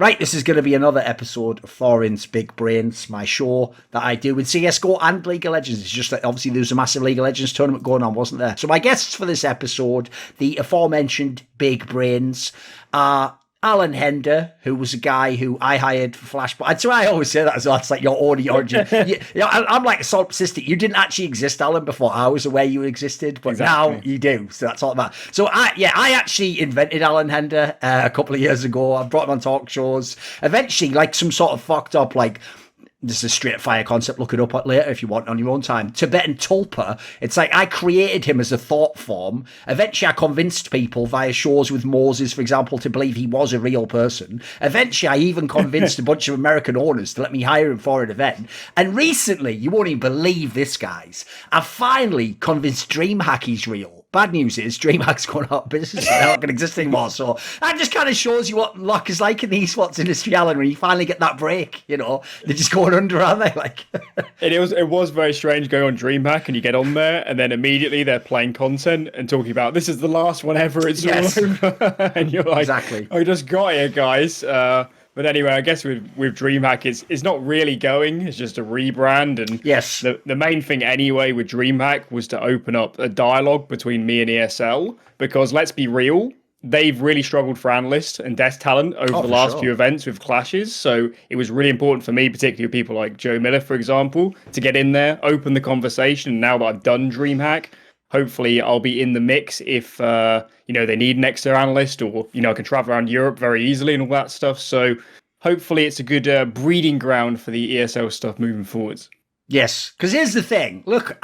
Right, this is going to be another episode of Thorin's Big Brains, my show that I do with CSGO and League of Legends. It's just that obviously there was a massive League of Legends tournament going on, wasn't there? So my guests for this episode, the aforementioned Big Brains, are Allan Hender, who was a guy who I hired for Flashpoint. So I always say that as well. It's like your origin. I'm like a salt persistent. You didn't actually exist, Allan, before I was aware you existed, but exactly. Now you do. So that's all that. So I actually invented Allan Hender a couple of years ago. I brought him on talk shows. Eventually, like some sort of fucked up, like, this is a straight fire concept, look it up later if you want on your own time. Tibetan tulpa. It's like I created him as a thought form. Eventually I convinced people via shows with Moses, for example, to believe he was a real person. Eventually I even convinced a bunch of American owners to let me hire him for an event. And recently, you won't even believe this, guys, I finally convinced DreamHack he's real. Bad news is DreamHack's going out of business. They're not going to exist anymore. So that just kind of shows you what luck is like in the esports industry, Allan, when you finally get that break. You know, they're just going under, aren't they? Like, it was very strange going on DreamHack and you get on there and then immediately they're playing content and talking about this is the last one ever. It's all over, and you're like, exactly. I just got here, guys. But anyway, I guess with DreamHack, it's not really going. It's just a rebrand. And yes, the main thing anyway with DreamHack was to open up a dialogue between me and ESL. Because let's be real, they've really struggled for analyst and desk talent over the last few events with clashes. So it was really important for me, particularly with people like Joe Miller, for example, to get in there, open the conversation. And now that I've done DreamHack, hopefully I'll be in the mix if, they need an extra analyst or, I can travel around Europe very easily and all that stuff. So hopefully it's a good breeding ground for the ESL stuff moving forwards. Yes, because here's the thing. Look,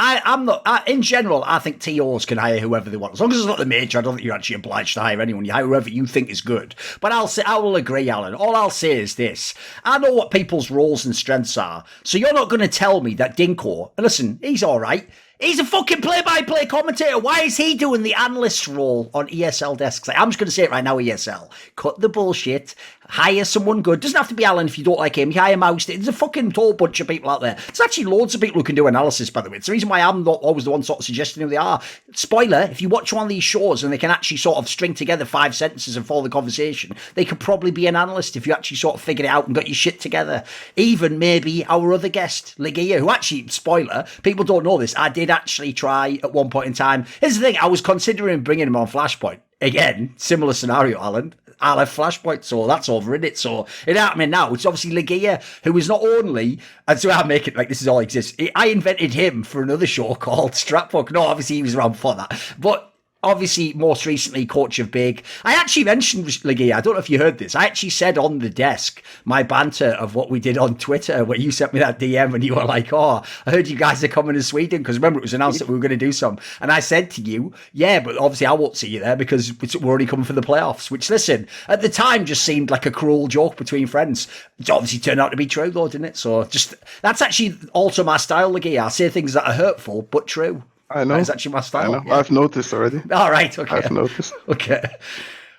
in general, I think TOs can hire whoever they want. As long as it's not the major, I don't think you're actually obliged to hire anyone. You hire whoever you think is good. But I will agree, Allan. All I'll say is this. I know what people's roles and strengths are. So you're not going to tell me that Dinko, and listen, he's all right. He's a fucking play-by-play commentator. Why is he doing the analyst role on ESL desks? Like, I'm just going to say it right now, ESL. Cut the bullshit. Hire someone good. Doesn't have to be Allan if you don't like him. You hire Mouse. There's a fucking whole bunch of people out there. There's actually loads of people who can do analysis, by the way. It's the reason why I'm not always the one sort of suggesting who they are. Spoiler, if you watch one of these shows and they can actually sort of string together 5 sentences and follow the conversation, they could probably be an analyst if you actually sort of figured it out and got your shit together. Even maybe our other guest, LEGIJA, who actually, spoiler, people don't know this, I did actually try at one point in time. Here's the thing, I was considering bringing him on Flashpoint. Again, similar scenario, Allan. I left Flashpoint, so that's over, isn't it? So it happening now. It's obviously LEGIJA, who is not only, and so I make it like this is all exists. I invented him for another show called Strapbook. No, obviously he was around for that, but obviously most recently coach of Big. I actually mentioned LEGIJA. I don't know if you heard this. I actually said on the desk my banter of what we did on Twitter, where you sent me that DM and you were like, "Oh, I heard you guys are coming to Sweden," because remember it was announced that we were going to do some. And I said to you, "Yeah, but obviously I won't see you there because we're already coming for the playoffs." Which, listen, at the time just seemed like a cruel joke between friends. It obviously turned out to be true, though, didn't it? So just that's actually also my style, LEGIJA. I say things that are hurtful but true. I know. That's actually my style. I know. Yeah. I've noticed already. All right. Okay. I've noticed. Okay.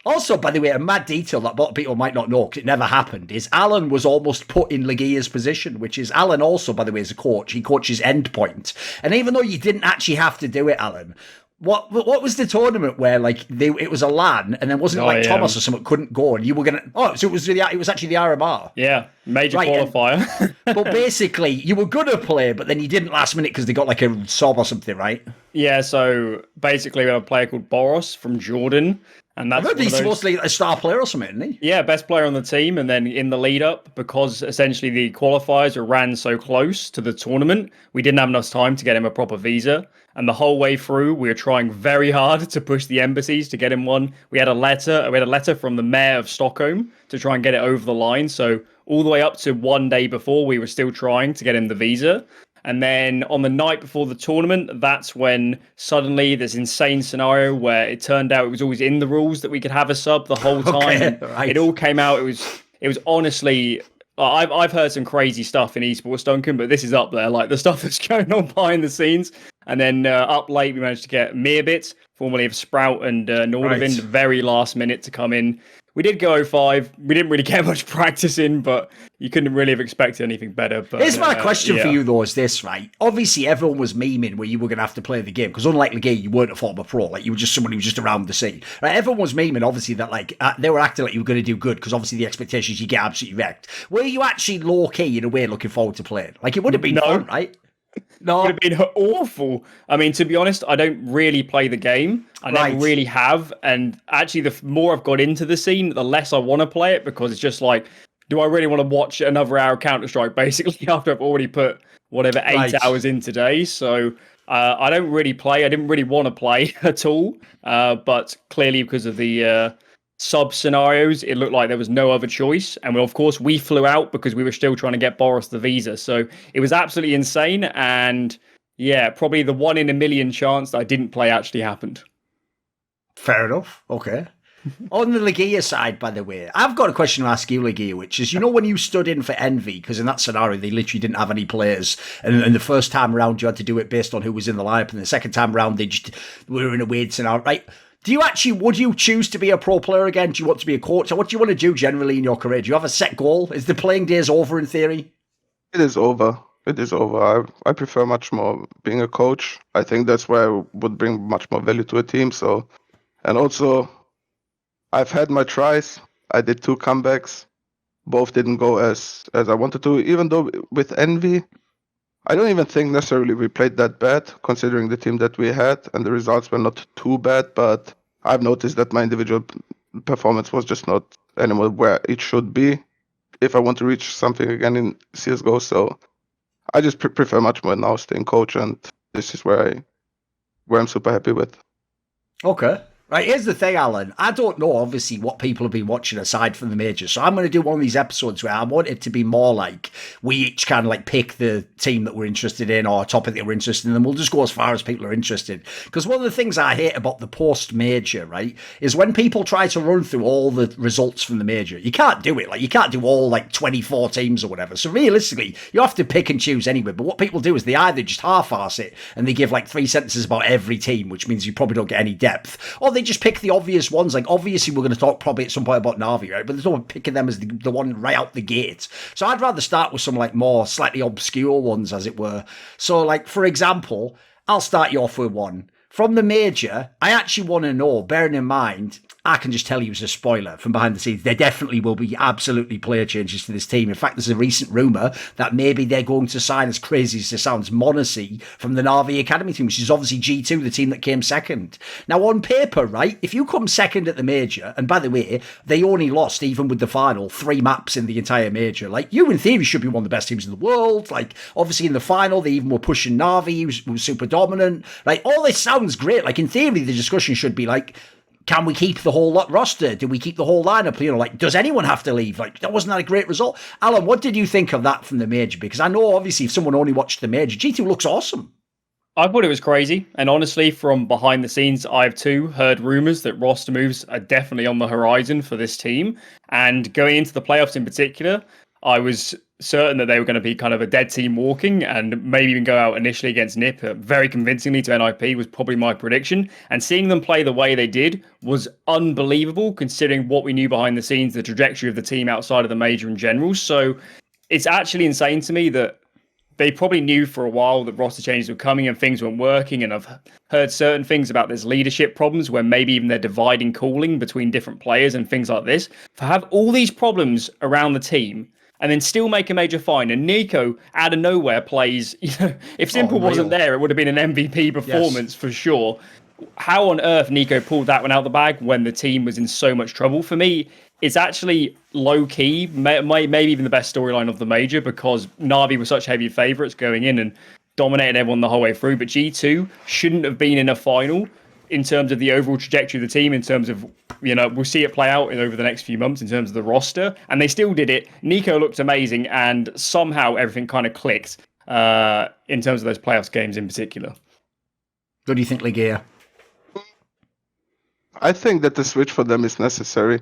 Also, by the way, a mad detail that a lot of people might not know because it never happened is Allan was almost put in LEGIJA's position, which is Allan also, by the way, is a coach. He coaches Endpoint. And even though you didn't actually have to do it, Allan, what was the tournament where like it was a LAN and then wasn't Thomas or something couldn't go and you were gonna so it was actually the RMR. Yeah, major qualifier. But basically you were gonna play, but then you didn't last minute because they got like a sob or something, right? Yeah, so basically we have a player called Boros from Jordan. And that's he's supposed to be a star player or something, isn't he? Yeah, best player on the team. And then in the lead up, because essentially the qualifiers were ran so close to the tournament, we didn't have enough time to get him a proper visa. And the whole way through, we were trying very hard to push the embassies to get him one. We had a letter from the mayor of Stockholm to try and get it over the line. So all the way up to one day before, we were still trying to get him the visa. And then on the night before the tournament, that's when suddenly this insane scenario where it turned out it was always in the rules that we could have a sub the whole time. Okay, right. It all came out. It was honestly, I've heard some crazy stuff in esports, Duncan, but this is up there, like the stuff that's going on behind the scenes. And then up late, we managed to get Meerbit, formerly of Sprout and Nordavind, very last minute to come in. we did go 05. We didn't really get much practice in, but you couldn't really have expected anything better. But here's my question for you, though, is this, right? Obviously, everyone was memeing where you were going to have to play the game, because unlike LEGIJA, you weren't a former pro. Like, you were just someone who was just around the scene. Right? Everyone was memeing, obviously, that, like, they were acting like you were going to do good, because obviously the expectations, you get absolutely wrecked. Were you actually low-key, in a way, looking forward to playing? Like, it would have been fun, right? No, it would have been awful. I mean, to be honest, I don't really play the game. I never really have. And actually, the more I've got into the scene, the less I want to play it, because it's just like, do I really want to watch another hour of Counter-Strike, basically, after I've already put whatever 8 hours in today? So I don't really play. I didn't really want to play at all. But clearly, because of the sub scenarios, it looked like there was no other choice. And of course, we flew out because we were still trying to get Boris the visa. So it was absolutely insane. And yeah, probably the 1 in a million chance that I didn't play actually happened. Fair enough. Okay. On the LEGIJA side, by the way, I've got a question to ask you, LEGIJA, which is, you know, when you stood in for Envy, because in that scenario, they literally didn't have any players, and the first time around, you had to do it based on who was in the lineup, and the second time around, they just were in a weird scenario, right? Would you choose to be a pro player again? Do you want to be a coach? Or what do you want to do generally in your career? Do you have a set goal? Is the playing days over in theory? It is over. It is over. I prefer much more being a coach. I think that's where I would bring much more value to a team. So, and also, I've had my tries. I did 2 comebacks. Both didn't go as I wanted to. Even though with Envy, I don't even think necessarily we played that bad, considering the team that we had, and the results were not too bad. But I've noticed that my individual performance was just not anywhere where it should be if I want to reach something again in CSGO. So I just prefer much more now staying coach, and this is where I'm super happy with. Okay. Right, here's the thing, Alan. I don't know, obviously, what people have been watching aside from the majors. So I'm going to do one of these episodes where I want it to be more like we each kind of like pick the team that we're interested in or a topic that we're interested in, and we'll just go as far as people are interested. Because one of the things I hate about the post-major, right, is when people try to run through all the results from the major. You can't do it. Like, you can't do all, like, 24 teams or whatever. So realistically, you have to pick and choose anyway. But what people do is they either just half-arse it and they give, like, 3 sentences about every team, which means you probably don't get any depth. Or they just pick the obvious ones. Like, obviously, we're going to talk probably at some point about Na'Vi, right? But there's no one picking them as the one right out the gate. So I'd rather start with some, like, more slightly obscure ones, as it were. So, like, for example, I'll start you off with one. From the major, I actually want to know, bearing in mind, I can just tell you as a spoiler from behind the scenes, there definitely will be absolutely player changes to this team. In fact, there's a recent rumour that maybe they're going to sign, as crazy as it sounds, Monacy from the Na'Vi Academy team, which is obviously G2, the team that came second. Now, on paper, right, if you come second at the major, and by the way, they only lost, even with the final, 3 maps in the entire major. Like, you in theory should be one of the best teams in the world. Like, obviously in the final, they even were pushing Na'Vi, who was super dominant. Like, all this sounds great. Like, in theory, the discussion should be like, can we keep the whole roster? Do we keep the whole lineup? You know, like, does anyone have to leave? Like, that wasn't that a great result? Alan, what did you think of that from the major? Because I know, obviously, if someone only watched the major, G2 looks awesome. I thought it was crazy. And honestly, from behind the scenes, I've too heard rumours that roster moves are definitely on the horizon for this team. And going into the playoffs in particular, I was certain that they were going to be kind of a dead team walking and maybe even go out initially against NIP very convincingly to NIP was probably my prediction. And seeing them play the way they did was unbelievable, considering what we knew behind the scenes, the trajectory of the team outside of the major in general. So it's actually insane to me that they probably knew for a while that roster changes were coming and things weren't working. And I've heard certain things about there's leadership problems where maybe even they're dividing calling between different players and things like this. To have all these problems around the team and then still make a major find. And Nico, out of nowhere, plays, you know, if Simple wasn't there, it would have been an MVP performance for sure. How on earth Nico pulled that one out of the bag when the team was in so much trouble? For me, it's actually low-key, maybe even the best storyline of the major, because Na'Vi were such heavy favourites going in and dominated everyone the whole way through. But G2 shouldn't have been in a final in terms of the overall trajectory of the team, in terms of, you know, we'll see it play out over the next few months in terms of the roster. And they still did it. Nico looked amazing, and somehow everything kind of clicked in terms of those playoffs games in particular. What do you think, LEGIJA? I think that the switch for them is necessary.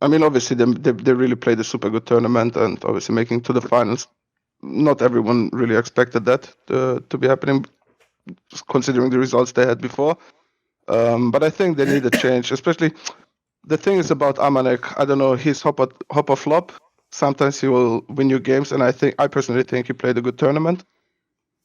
I mean, obviously, they really played a super good tournament and obviously making to the finals. Not everyone really expected that to be happening, considering the results they had before. But I think they need a change, especially the thing is about Amanek, I don't know, he's hopper flop. Sometimes he will win you games, and I personally think he played a good tournament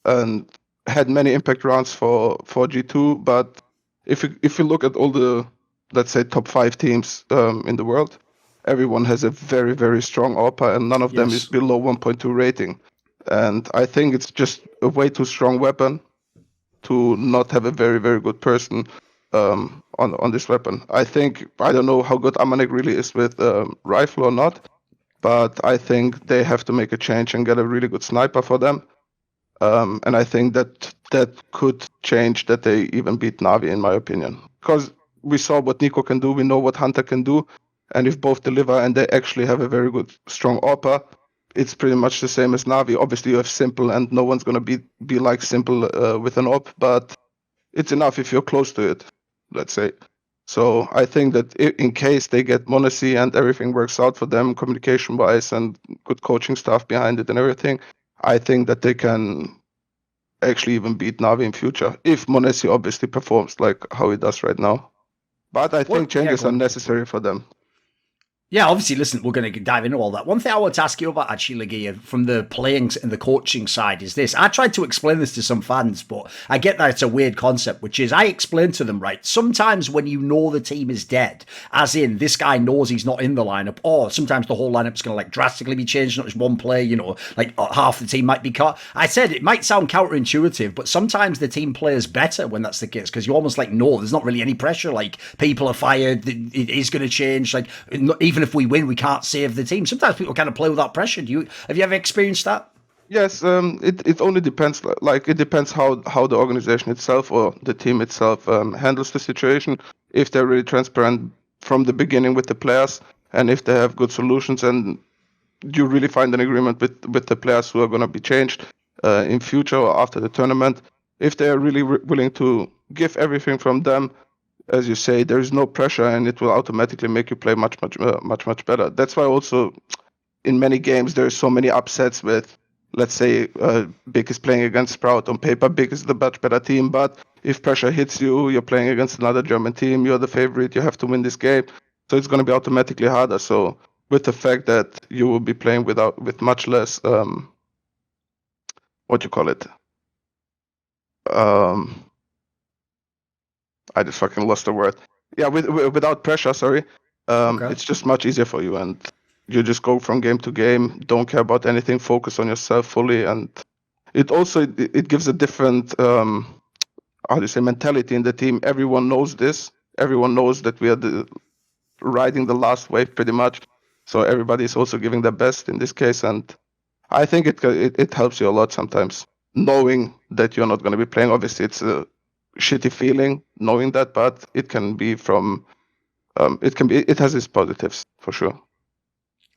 and had many impact rounds for G2. But if you look at all the, let's say, top 5 teams in the world, everyone has a very, very strong AWPer, and none of them is below 1.2 rating. And I think it's just a way too strong weapon to not have a very, very good person on this weapon. I don't know how good Amanek really is with rifle or not, but I think they have to make a change and get a really good sniper for them. And I think that could change that they even beat Na'Vi, in my opinion. Because we saw what Nico can do, we know what Hunter can do, and if both deliver and they actually have a very good, strong AWPer, it's pretty much the same as Na'Vi. Obviously, you have Simple, and no one's going to be like Simple with an AWP, but it's enough if you're close to it, let's say. So I think that in case they get Monacy and everything works out for them communication-wise and good coaching staff behind it and everything, I think that they can actually even beat Na'Vi in future, if Monacy obviously performs like how he does right now. But I think changes are necessary for them. Yeah, obviously, listen, we're going to dive into all that. One thing I want to ask you about, actually, LEGIJA, from the playing and the coaching side is this. I tried to explain this to some fans, but I get that it's a weird concept, which is I explained to them, right, sometimes when you know the team is dead, as in this guy knows he's not in the lineup, or sometimes the whole lineup's going to like drastically be changed, not just one player, you know, like half the team might be cut. I said it might sound counterintuitive, but sometimes the team plays better when that's the case, because you almost like know there's not really any pressure, like people are fired, it is going to change, like even if we win, we can't save the team. Sometimes people kind of play without pressure. Have you ever experienced that? Yes, it only depends. Like it depends how the organization itself or the team itself handles the situation. If they're really transparent from the beginning with the players, and if they have good solutions, and you really find an agreement with the players who are going to be changed in future or after the tournament. If they are really willing to give everything from them, as you say, there is no pressure, and it will automatically make you play much better. That's why also in many games there are so many upsets with, let's say, Big is playing against Sprout. On paper, Big is the much better team, but if pressure hits you, you're playing against another German team, you're the favorite, you have to win this game, so it's going to be automatically harder. So with the fact that you will be playing with much less, what you call it? I just fucking lost the word. Yeah, without pressure, sorry. It's just much easier for you, and you just go from game to game, don't care about anything, focus on yourself fully, and it also it gives a different mentality in the team. Everyone knows this. Everyone knows that we are riding the last wave pretty much. So everybody is also giving their best in this case, and I think it helps you a lot sometimes, knowing that you're not going to be playing. Obviously, it's a shitty feeling knowing that, but it can be it has its positives for sure.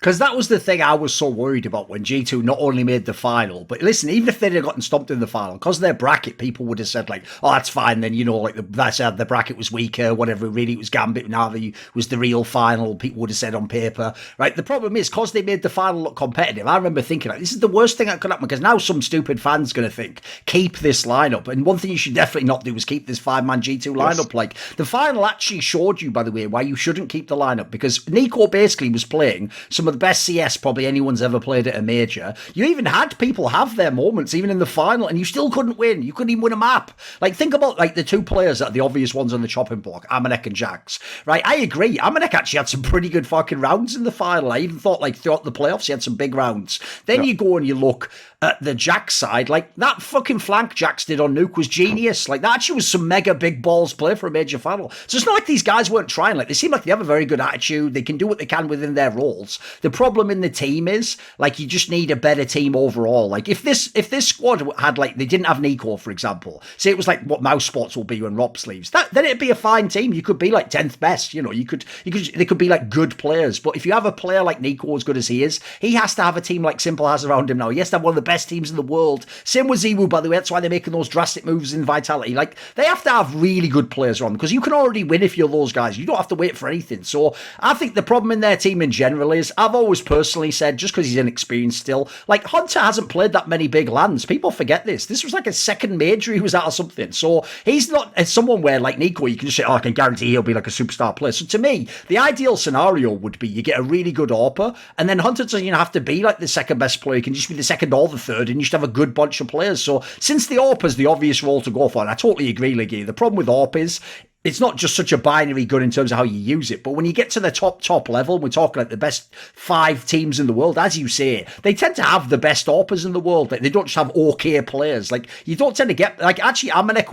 Because that was the thing I was so worried about when G2 not only made the final, but listen, even if they'd have gotten stomped in the final, because their bracket, people would have said like, oh, that's fine, then, you know, like the bracket was weaker, whatever, really it was Gambit, Na'Vi was the real final, people would have said on paper, right? The problem is, because they made the final look competitive, I remember thinking, like, this is the worst thing that could happen, because now some stupid fan's going to think, keep this lineup, and one thing you should definitely not do is keep this 5-man G2 lineup. Yes. Like, the final actually showed you, by the way, why you shouldn't keep the lineup, because Nico basically was playing some of the best CS probably anyone's ever played at a major. You even had people have their moments, even in the final, and you still couldn't win. You couldn't even win a map. Like, think about like the two players that are the obvious ones on the chopping block, Amanek and Jax. Right, I agree. Amanek actually had some pretty good fucking rounds in the final. I even thought like throughout the playoffs he had some big rounds. Then you go and you look at the Jax side, like that fucking flank Jax did on Nuke was genius. Like that actually was some mega big balls play for a major final. So it's not like these guys weren't trying. Like they seem like they have a very good attitude. They can do what they can within their roles. The problem in the team is like you just need a better team overall. Like if this squad had like they didn't have Nico, for example, say it was like what Mouse Sports will be when Rops leaves, then it'd be a fine team. You could be like 10th best. You know, they could be like good players. But if you have a player like Nico as good as he is, he has to have a team like Simple has around him now. He has to have one of the best teams in the world. Same with Ziwu, by the way. That's why they're making those drastic moves in Vitality. Like they have to have really good players around them because you can already win if you're those guys. You don't have to wait for anything. So I think the problem in their team in general is I've always personally said, just because he's inexperienced still, like Hunter hasn't played that many big lands. People forget this. This was like a second major he was at or something. So he's not as someone where, like Nico, you can just say, oh, I can guarantee he'll be like a superstar player. So to me, the ideal scenario would be you get a really good AWPer, and then Hunter doesn't have to be like the second best player. He can just be the second or the third, and you should have a good bunch of players. So since the AWP is the obvious role to go for, and I totally agree, Leggy, the problem with AWP is it's not just such a binary gun in terms of how you use it, but when you get to the top level, we're talking like the best 5 teams in the world, as you say, they tend to have the best AWPers in the world. They don't just have okay players. Like, you don't tend to get, like, actually, Amanek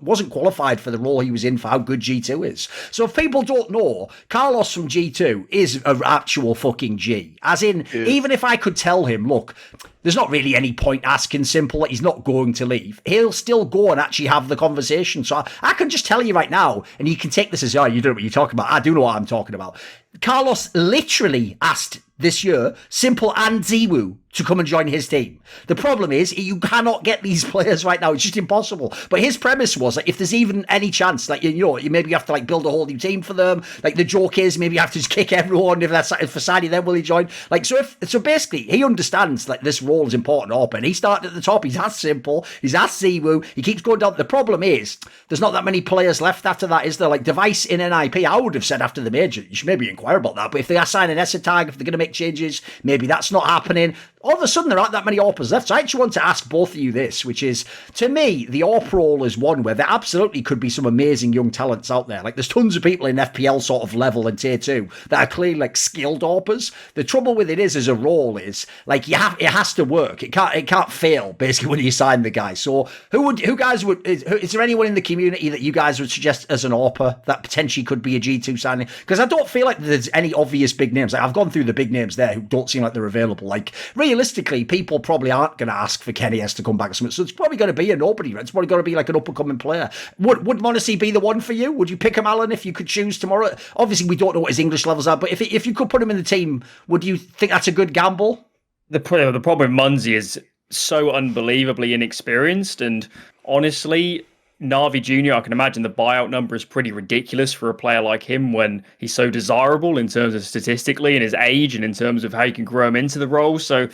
wasn't qualified for the role he was in for how good G2 is. So if people don't know, Carlos from G2 is an actual fucking G. As in, even if I could tell him, look, there's not really any point asking simple, like he's not going to leave, he'll still go and actually have the conversation. So I can just tell you right now, and you can take this as, oh, you don't know what you're talking about. I do know what I'm talking about. Carlos literally asked this year Simple and Ziwu to come and join his team. The problem is you cannot get these players right now. It's just impossible. But his premise was like, if there's even any chance, like, you know, you maybe have to like build a whole new team for them. Like the joke is maybe you have to just kick everyone. If for Sadi, then will he join? Like, so basically he understands like this role is important up, and he started at the top. He's asked Simple, he's asked Ziwu, he keeps going down. The problem is there's not that many players left after that, is there? Like Device in NIP, I would have said after the major, you should maybe inquire about that. But if they are signing Essa tag, if they're going to make changes, maybe that's not happening. All of a sudden, there aren't that many AWPers left. So I actually want to ask both of you this, which is, to me, the AWP role is one where there absolutely could be some amazing young talents out there. Like, there's tons of people in FPL sort of level and tier 2 that are clearly, like, skilled AWPers. The trouble with it is, as a role, is, like, it has to work. It can't fail, basically, when you sign the guy. So, is there anyone in the community that you guys would suggest as an AWPer that potentially could be a G2 signing? Because I don't feel like there's any obvious big names. Like, I've gone through the big names there who don't seem like they're available. Like, realistically, people probably aren't going to ask for Kenny S to come back or something. So it's probably going to be a nobody. It's probably going to be like an up-and-coming player. Would Monacy be the one for you? Would you pick him, Allan, if you could choose tomorrow? Obviously, we don't know what his English levels are, but if you could put him in the team, would you think that's a good gamble? The problem with Munzi is so unbelievably inexperienced, and honestly, Navi Jr., I can imagine the buyout number is pretty ridiculous for a player like him when he's so desirable in terms of statistically and his age and in terms of how you can grow him into the role. So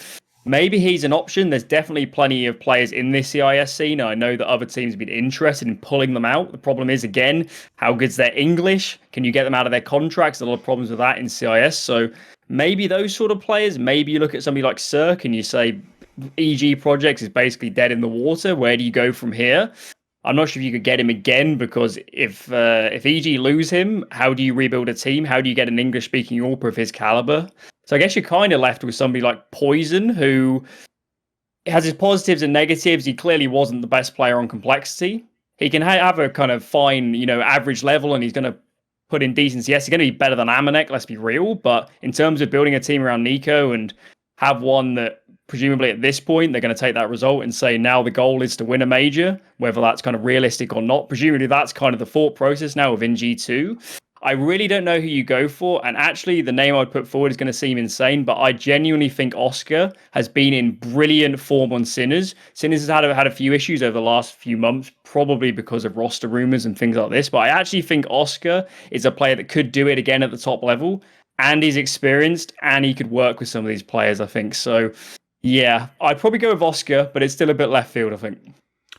maybe he's an option. There's definitely plenty of players in this CIS scene. I know that other teams have been interested in pulling them out. The problem is, again, how good's their English? Can you get them out of their contracts? A lot of problems with that in CIS. So maybe those sort of players. Maybe you look at somebody like Cirque and you say EG Projects is basically dead in the water. Where do you go from here? I'm not sure if you could get him again, because if EG lose him, how do you rebuild a team? How do you get an English-speaking AWPer of his caliber? So I guess you're kind of left with somebody like Poison, who has his positives and negatives. He clearly wasn't the best player on complexity. He can have a kind of fine, average level, and he's going to put in decency. Yes, he's going to be better than Amanek, let's be real. But in terms of building a team around Nico and have one that presumably at this point they're going to take that result and say now the goal is to win a major, whether that's kind of realistic or not. Presumably that's kind of the thought process now within G2. I really don't know who you go for, and actually the name I'd put forward is going to seem insane, but I genuinely think Oscar has been in brilliant form on Sinners. Sinners has had a few issues over the last few months, probably because of roster rumors and things like this, but I actually think Oscar is a player that could do it again at the top level, and he's experienced, and he could work with some of these players, I think. So yeah, I'd probably go with Oscar, but it's still a bit left field, I think.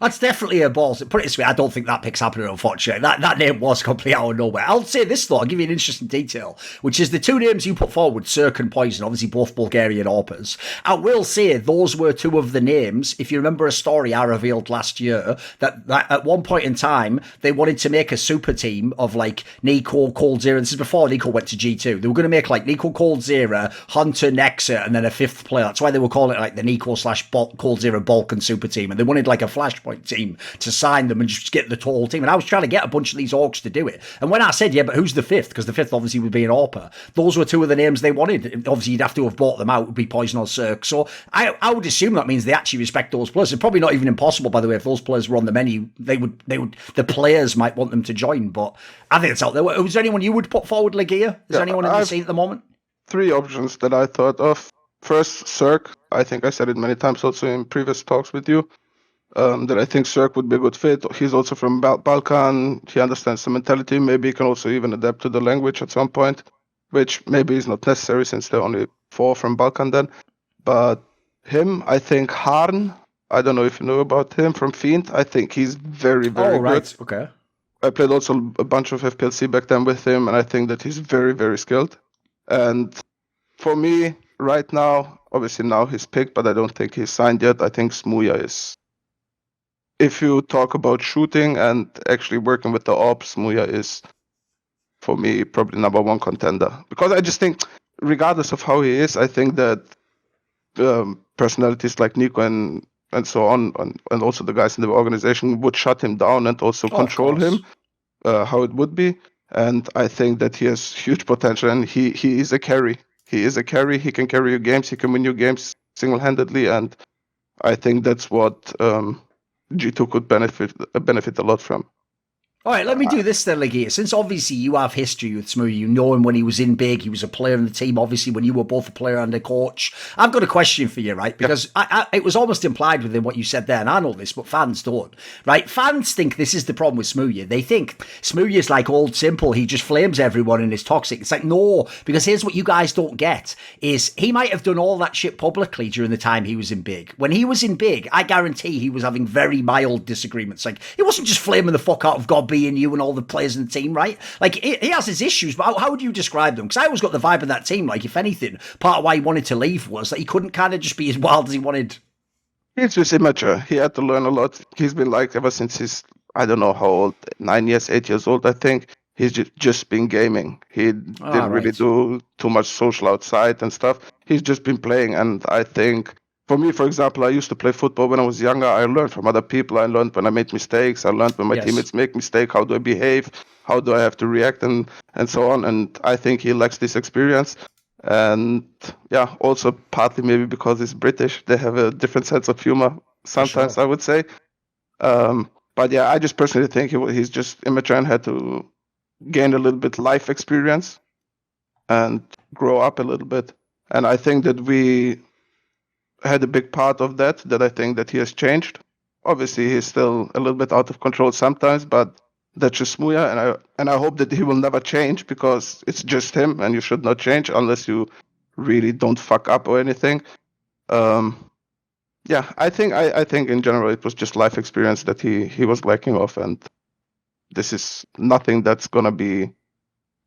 That's definitely a balls. Put it this way, I don't think that pick's happening, unfortunately. That name was completely out of nowhere. I'll say this, though. I'll give you an interesting detail, which is the two names you put forward, Cirque and Poison, obviously both Bulgarian AWPers. I will say those were two of the names. If you remember a story I revealed last year, that at one point in time, they wanted to make a super team of like Nico, Coldzera. This is before Nico went to G2. They were going to make like Nico, Coldzera, Hunter, Nexa, and then a fifth player. That's why they were calling it like the Nico / Coldzera Balkan super team. And they wanted like a Flashpoint team to sign them and just get the total team. And I was trying to get a bunch of these orcs to do it. And when I said, yeah, but who's the fifth? Because the fifth obviously would be an AWPer. Those were two of the names they wanted. Obviously, you'd have to have bought them out. It would be Poison or Cirque. So I would assume that means they actually respect those players. It's probably not even impossible, by the way, if those players were on the menu, the players might want them to join. But I think it's out there. Was there anyone you would put forward, LEGIJA? Is there anyone in the scene at the moment? 3 options that I thought of. First, Cirque. I think I said it many times also in previous talks with you. That I think Cirque would be a good fit. He's also from Balkan. He understands the mentality. Maybe he can also even adapt to the language at some point. which maybe is not necessary since they're only 4 from Balkan then. But him, I think Harn, I don't know if you know about him from Fiend. I think he's very, very good. Okay. I played also a bunch of FPLC back then with him, and I think that he's very, very skilled. And for me, right now, obviously now he's picked, but I don't think he's signed yet. I think Smooya is. If you talk about shooting and actually working with the ops, Smooya is, for me, probably number 1 contender. Because I just think, regardless of how he is, I think that personalities like Nico and so on, and also the guys in the organization would shut him down and also control him, how it would be. And I think that he has huge potential, and he is a carry. He is a carry. He can carry your games. He can win your games single-handedly, and I think that's what G2 could benefit a lot from. All right, let me do this then, LEGIJA. Since obviously you have history with Smooya, you know him when he was in big, he was a player in the team, obviously when you were both a player and a coach. I've got a question for you, right? Because it was almost implied within what you said there, and I know this, but fans don't, right? Fans think this is the problem with Smooya. They think Smooya's like old simple, he just flames everyone and is toxic. It's like, no, because here's what you guys don't get, is he might have done all that shit publicly during the time he was in big. When he was in big, I guarantee he was having very mild disagreements. Like, he wasn't just flaming the fuck out of God and you and all the players in the team, right? Like, he has his issues, but how would you describe them? Because I always got the vibe of that team, like, if anything, part of why he wanted to leave was that he couldn't kind of just be as wild as he wanted. He's just immature. He had to learn a lot. He's been like, ever since he's, I don't know how old, 9 years, 8 years old, I think. He's just been gaming. He didn't really do too much social outside and stuff. He's just been playing, and I think, for me, for example, I used to play football when I was younger. I learned from other people. I learned when I made mistakes. I learned when my teammates make mistakes. How do I behave? How do I have to react and so on? And I think he lacks this experience. And yeah, also partly maybe because he's British. They have a different sense of humor sometimes, I would say. But yeah, I just personally think he's just immature and had to gain a little bit life experience and grow up a little bit. And I think that we had a big part of that I think that he has changed. Obviously, he's still a little bit out of control sometimes, but that's just Smooya, and I hope that he will never change, because it's just him, and you should not change unless you really don't fuck up or anything. Yeah, I think in general it was just life experience that he was lacking of, and this is nothing that's gonna be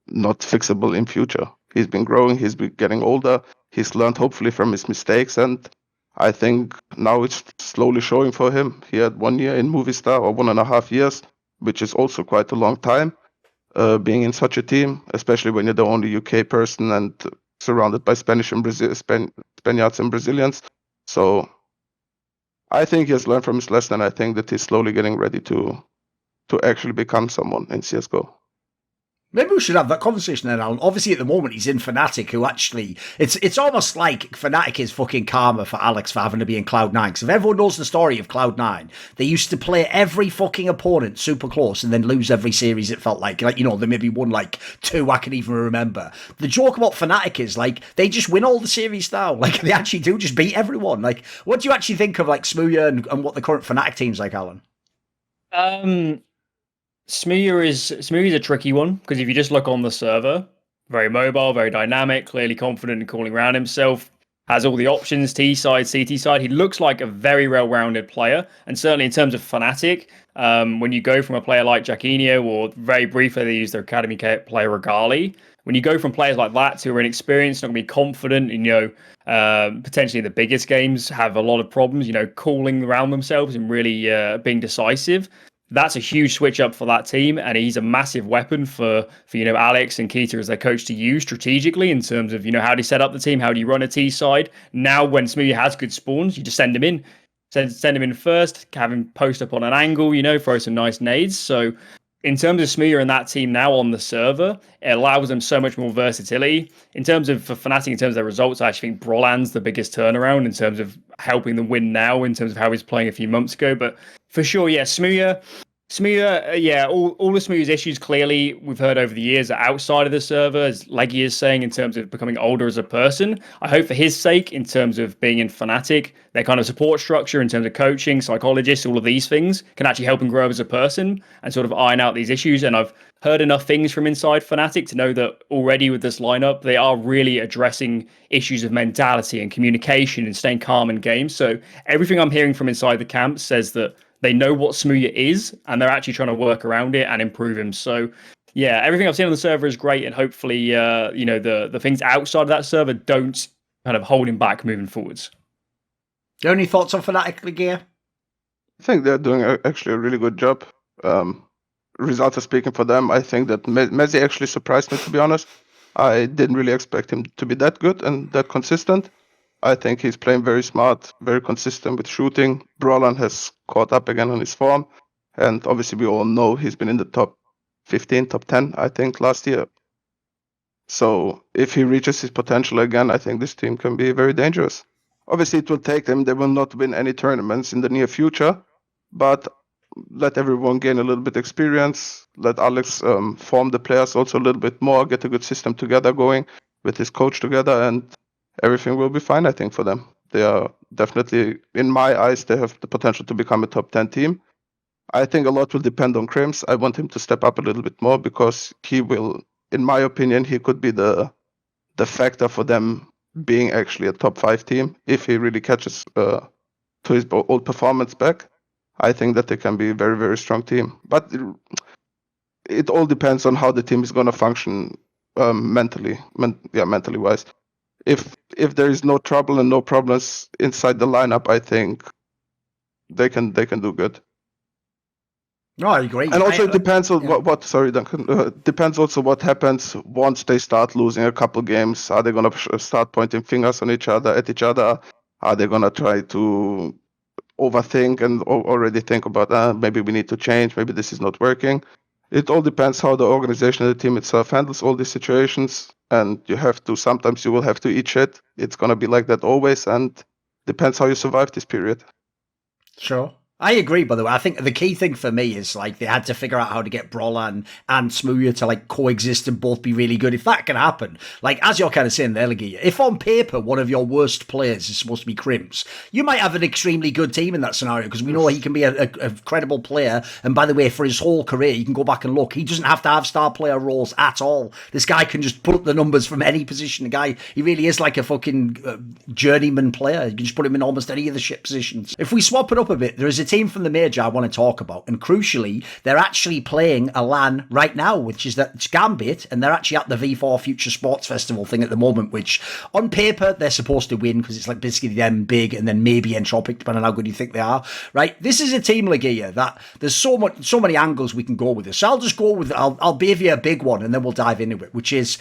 not fixable in future. He's been growing, he's been getting older, he's learned hopefully from his mistakes, and I think now it's slowly showing for him. He had 1 year in Movistar, or 1.5 years, which is also quite a long time, being in such a team, especially when you're the only UK person and surrounded by Spanish and Spaniards and Brazilians. So I think he has learned from his lesson, and I think that he's slowly getting ready to actually become someone in CSGO. Maybe we should have that conversation then, Alan. Obviously, at the moment, he's in Fnatic, who actually... It's almost like Fnatic is fucking karma for Alex for having to be in Cloud9. Because if everyone knows the story of Cloud9, they used to play every fucking opponent super close and then lose every series, it felt like. Like, you know, they maybe won, like, 2, I can even remember. The joke about Fnatic is, like, they just win all the series now. Like, they actually do just beat everyone. Like, what do you actually think of, like, Smooya and what the current Fnatic team's like, Alan? Smooya is a tricky one, because if you just look on the server, very mobile, very dynamic, clearly confident in calling around himself, has all the options, T side, CT side. He looks like a very well-rounded player, and certainly in terms of Fnatic, when you go from a player like Jacquinho, or very briefly they use their academy player Regali, when you go from players like that who are inexperienced, not going to be confident, and, you know, potentially the biggest games have a lot of problems, you know, calling around themselves and really being decisive. That's a huge switch up for that team, and he's a massive weapon for you know, Alex and Keita as their coach to use strategically in terms of, you know, how do you set up the team, how do you run a T side. Now, when Smooya has good spawns, you just send him in, send him in first, have him post up on an angle, you know, throw some nice nades. So in terms of Smooya and that team now on the server, it allows them so much more versatility. In terms of, for Fnatic, in terms of their results, I actually think Brolan's the biggest turnaround in terms of helping them win now, in terms of how he's playing a few months ago. But for sure, yeah, Smooya, Smooya, yeah, all the Smooya's issues clearly we've heard over the years are outside of the server, as Leggy is saying, in terms of becoming older as a person. I hope for his sake, in terms of being in Fnatic, their kind of support structure, in terms of coaching, psychologists, all of these things can actually help him grow as a person and sort of iron out these issues. And I've heard enough things from inside Fnatic to know that already with this lineup, they are really addressing issues of mentality and communication and staying calm in games. So everything I'm hearing from inside the camp says that they know what Smooya is, and they're actually trying to work around it and improve him. So, yeah, everything I've seen on the server is great, and hopefully, the things outside of that server don't kind of hold him back moving forwards. Any thoughts on Fnatic, LEGIJA? I think they're doing actually a really good job. Results are speaking for them. I think that Messi actually surprised me, to be honest. I didn't really expect him to be that good and that consistent. I think he's playing very smart, very consistent with shooting. Brollan has caught up again on his form. And obviously we all know he's been in the top 15, top 10, I think, last year. So if he reaches his potential again, I think this team can be very dangerous. Obviously it will take them. They will not win any tournaments in the near future. But let everyone gain a little bit experience. Let Alex form the players also a little bit more, get a good system together going with his coach together, and everything will be fine, I think, for them. They are definitely, in my eyes, they have the potential to become a top 10 team. I think a lot will depend on Crims. I want him to step up a little bit more because he will, in my opinion, he could be the factor for them being actually a top 5 team. If he really catches to his old performance back, I think that they can be a very, very strong team. But it all depends on how the team is going to function mentally wise. If there is no trouble and no problems inside the lineup, I think they can do good. No, I agree. And also it depends on what sorry, Duncan. Depends also what happens once they start losing a couple games. Are they going to start pointing fingers on each other, at each other? Are they going to try to overthink and already think about maybe we need to change, maybe this is not working? It all depends how the organization and the team itself handles all these situations. And sometimes you will have to eat shit. It's going to be like that always. And depends how you survive this period. Sure. I agree, by the way. I think the key thing for me is they had to figure out how to get Brollan and Smooya to coexist and both be really good. If that can happen, as you're kind of saying there, LEGIJA, if on paper one of your worst players is supposed to be Crims, you might have an extremely good team in that scenario because we know he can be a credible player. And by the way, for his whole career, you can go back and look. He doesn't have to have star player roles at all. This guy can just put up the numbers from any position. The guy, he really is like a fucking journeyman player. You can just put him in almost any of the shit positions. If we swap it up a bit, there is a team from the major I want to talk about, and crucially they're actually playing a LAN right now, which is that Gambit, and they're actually at the V4 Future Sports Festival thing at the moment, which on paper they're supposed to win because it's basically them big and then maybe Entropic, depending on how good you think they are, right? This is a team, LEGIJA, that there's so many angles we can go with this. So I'll just go with I'll give you a big one and then we'll dive into it, which is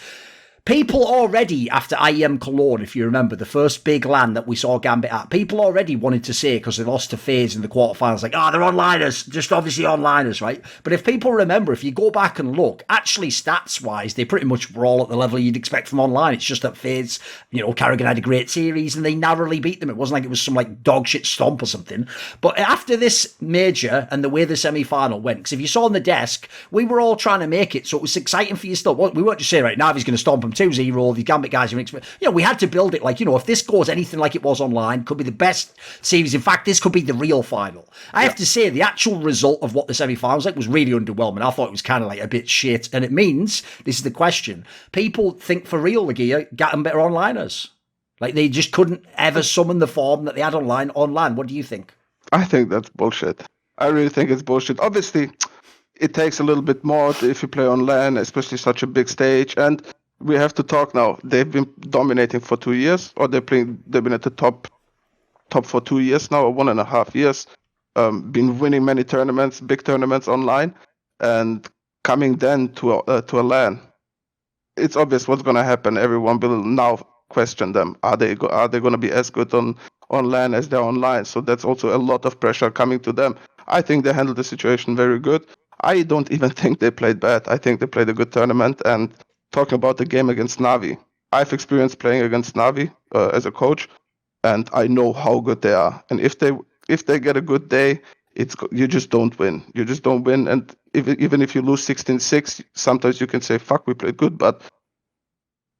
people already, after IEM Cologne, if you remember, the first big LAN that we saw Gambit at, people already wanted to say, because they lost to FaZe in the quarterfinals, they're onliners, just obviously onliners, right? But if people remember, if you go back and look, actually stats-wise, they pretty much were all at the level you'd expect from online. It's just that FaZe, Carrigan had a great series, and they narrowly beat them. It wasn't like it was some dog shit stomp or something. But after this major, and the way the semi-final went, because if you saw on the desk, we were all trying to make it, so it was exciting for you still. We weren't just saying, right, now he's going to stomp him 2-0, the Gambit guys are we had to build it if this goes anything like it was online, could be the best series. In fact, this could be the real final. I have to say, the actual result of what the semi-finals was really underwhelming. I thought it was kind of a bit shit, and it means, this is the question, people think for real, LEGIJA, Gambit are onliners. They just couldn't ever summon the form that they had online. What do you think? I think that's bullshit. I really think it's bullshit. Obviously, it takes a little bit more if you play on LAN, especially such a big stage, and we have to talk now. They've been dominating for 2 years, or they've been at the top for 2 years now, or 1.5 years. Been winning many tournaments, big tournaments online, and coming then to a LAN. It's obvious what's going to happen. Everyone will now question them. Are they going to be as good on LAN as they're online? So that's also a lot of pressure coming to them. I think they handled the situation very good. I don't even think they played bad. I think they played a good tournament. And talking about the game against Na'Vi, I've experienced playing against Na'Vi as a coach, and I know how good they are. And if they get a good day, you just don't win. You just don't win. And even if you lose 16-6, sometimes you can say, fuck, we played good, but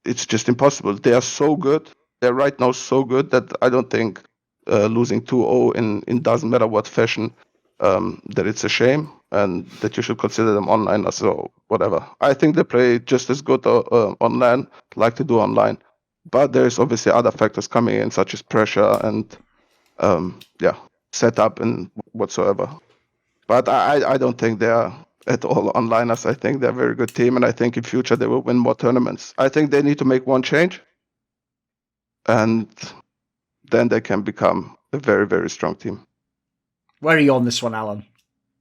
it's just impossible. They are so good. They're right now so good that I don't think losing 2-0 in doesn't matter what fashion, that it's a shame and that you should consider them online or whatever. I think they play just as good on LAN, like to do online. But there's obviously other factors coming in, such as pressure and setup and whatsoever. But I don't think they are at all onliners. I think they're a very good team, and I think in future they will win more tournaments. I think they need to make one change, and then they can become a very, very strong team. Where are you on this one, Allan?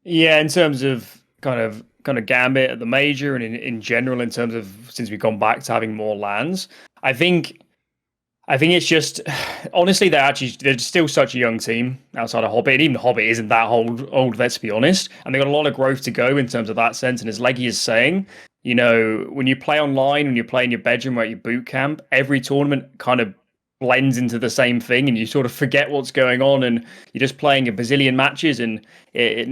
Yeah, in terms of kind of Gambit at the major and in general, in terms of since we've gone back to having more LANs, I think it's just honestly they're still such a young team outside of Hobbit. Even Hobbit isn't that old, let's be honest, and they've got a lot of growth to go in terms of that sense. And as Leggy is saying, when you play online, when you play in your bedroom or at your boot camp, every tournament kind of blends into the same thing, and you sort of forget what's going on, and you're just playing a bazillion matches, and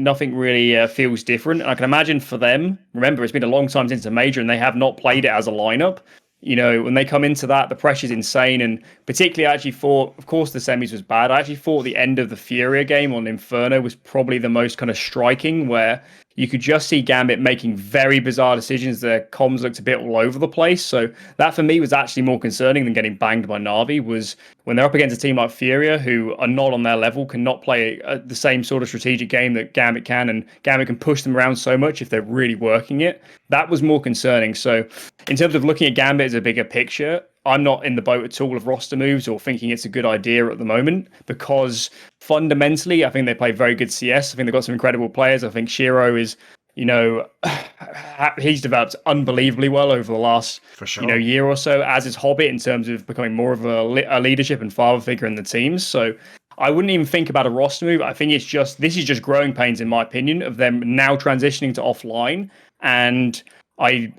nothing really feels different. And I can imagine for them, remember, it's been a long time since a major, and they have not played it as a lineup. When they come into that, the pressure's insane. And particularly, I actually thought, of course, the semis was bad. I actually thought the end of the Furia game on Inferno was probably the most kind of striking, where you could just see Gambit making very bizarre decisions. Their comms looked a bit all over the place. So that for me was actually more concerning than getting banged by Na'Vi, was when they're up against a team like Furia, who are not on their level, cannot play the same sort of strategic game that Gambit can, and Gambit can push them around so much if they're really working it. That was more concerning. So in terms of looking at Gambit as a bigger picture, I'm not in the boat at all of roster moves or thinking it's a good idea at the moment, because fundamentally, I think they play very good CS. I think they've got some incredible players. I think Shiro is, he's developed unbelievably well over the last year or so, as is Hobbit, in terms of becoming more of a leadership and father figure in the teams. So I wouldn't even think about a roster move. I think this is just growing pains, in my opinion, of them now transitioning to offline. And I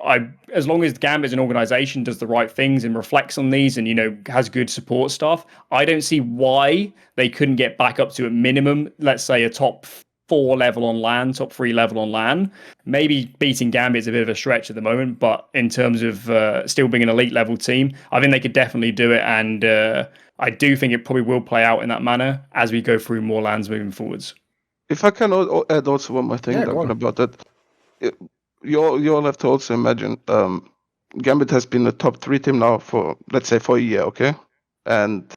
as long as Gambit as an organization does the right things and reflects on these and has good support staff, I don't see why they couldn't get back up to a minimum, let's say a top 4 level on LAN, top 3 level on LAN. Maybe beating Gambit is a bit of a stretch at the moment, but in terms of still being an elite level team, I think they could definitely do it. And I do think it probably will play out in that manner as we go through more LANs moving forwards. If I can add also one more thing about that. You all have to also imagine, Gambit has been a top 3 team now for, let's say, for a year, okay? And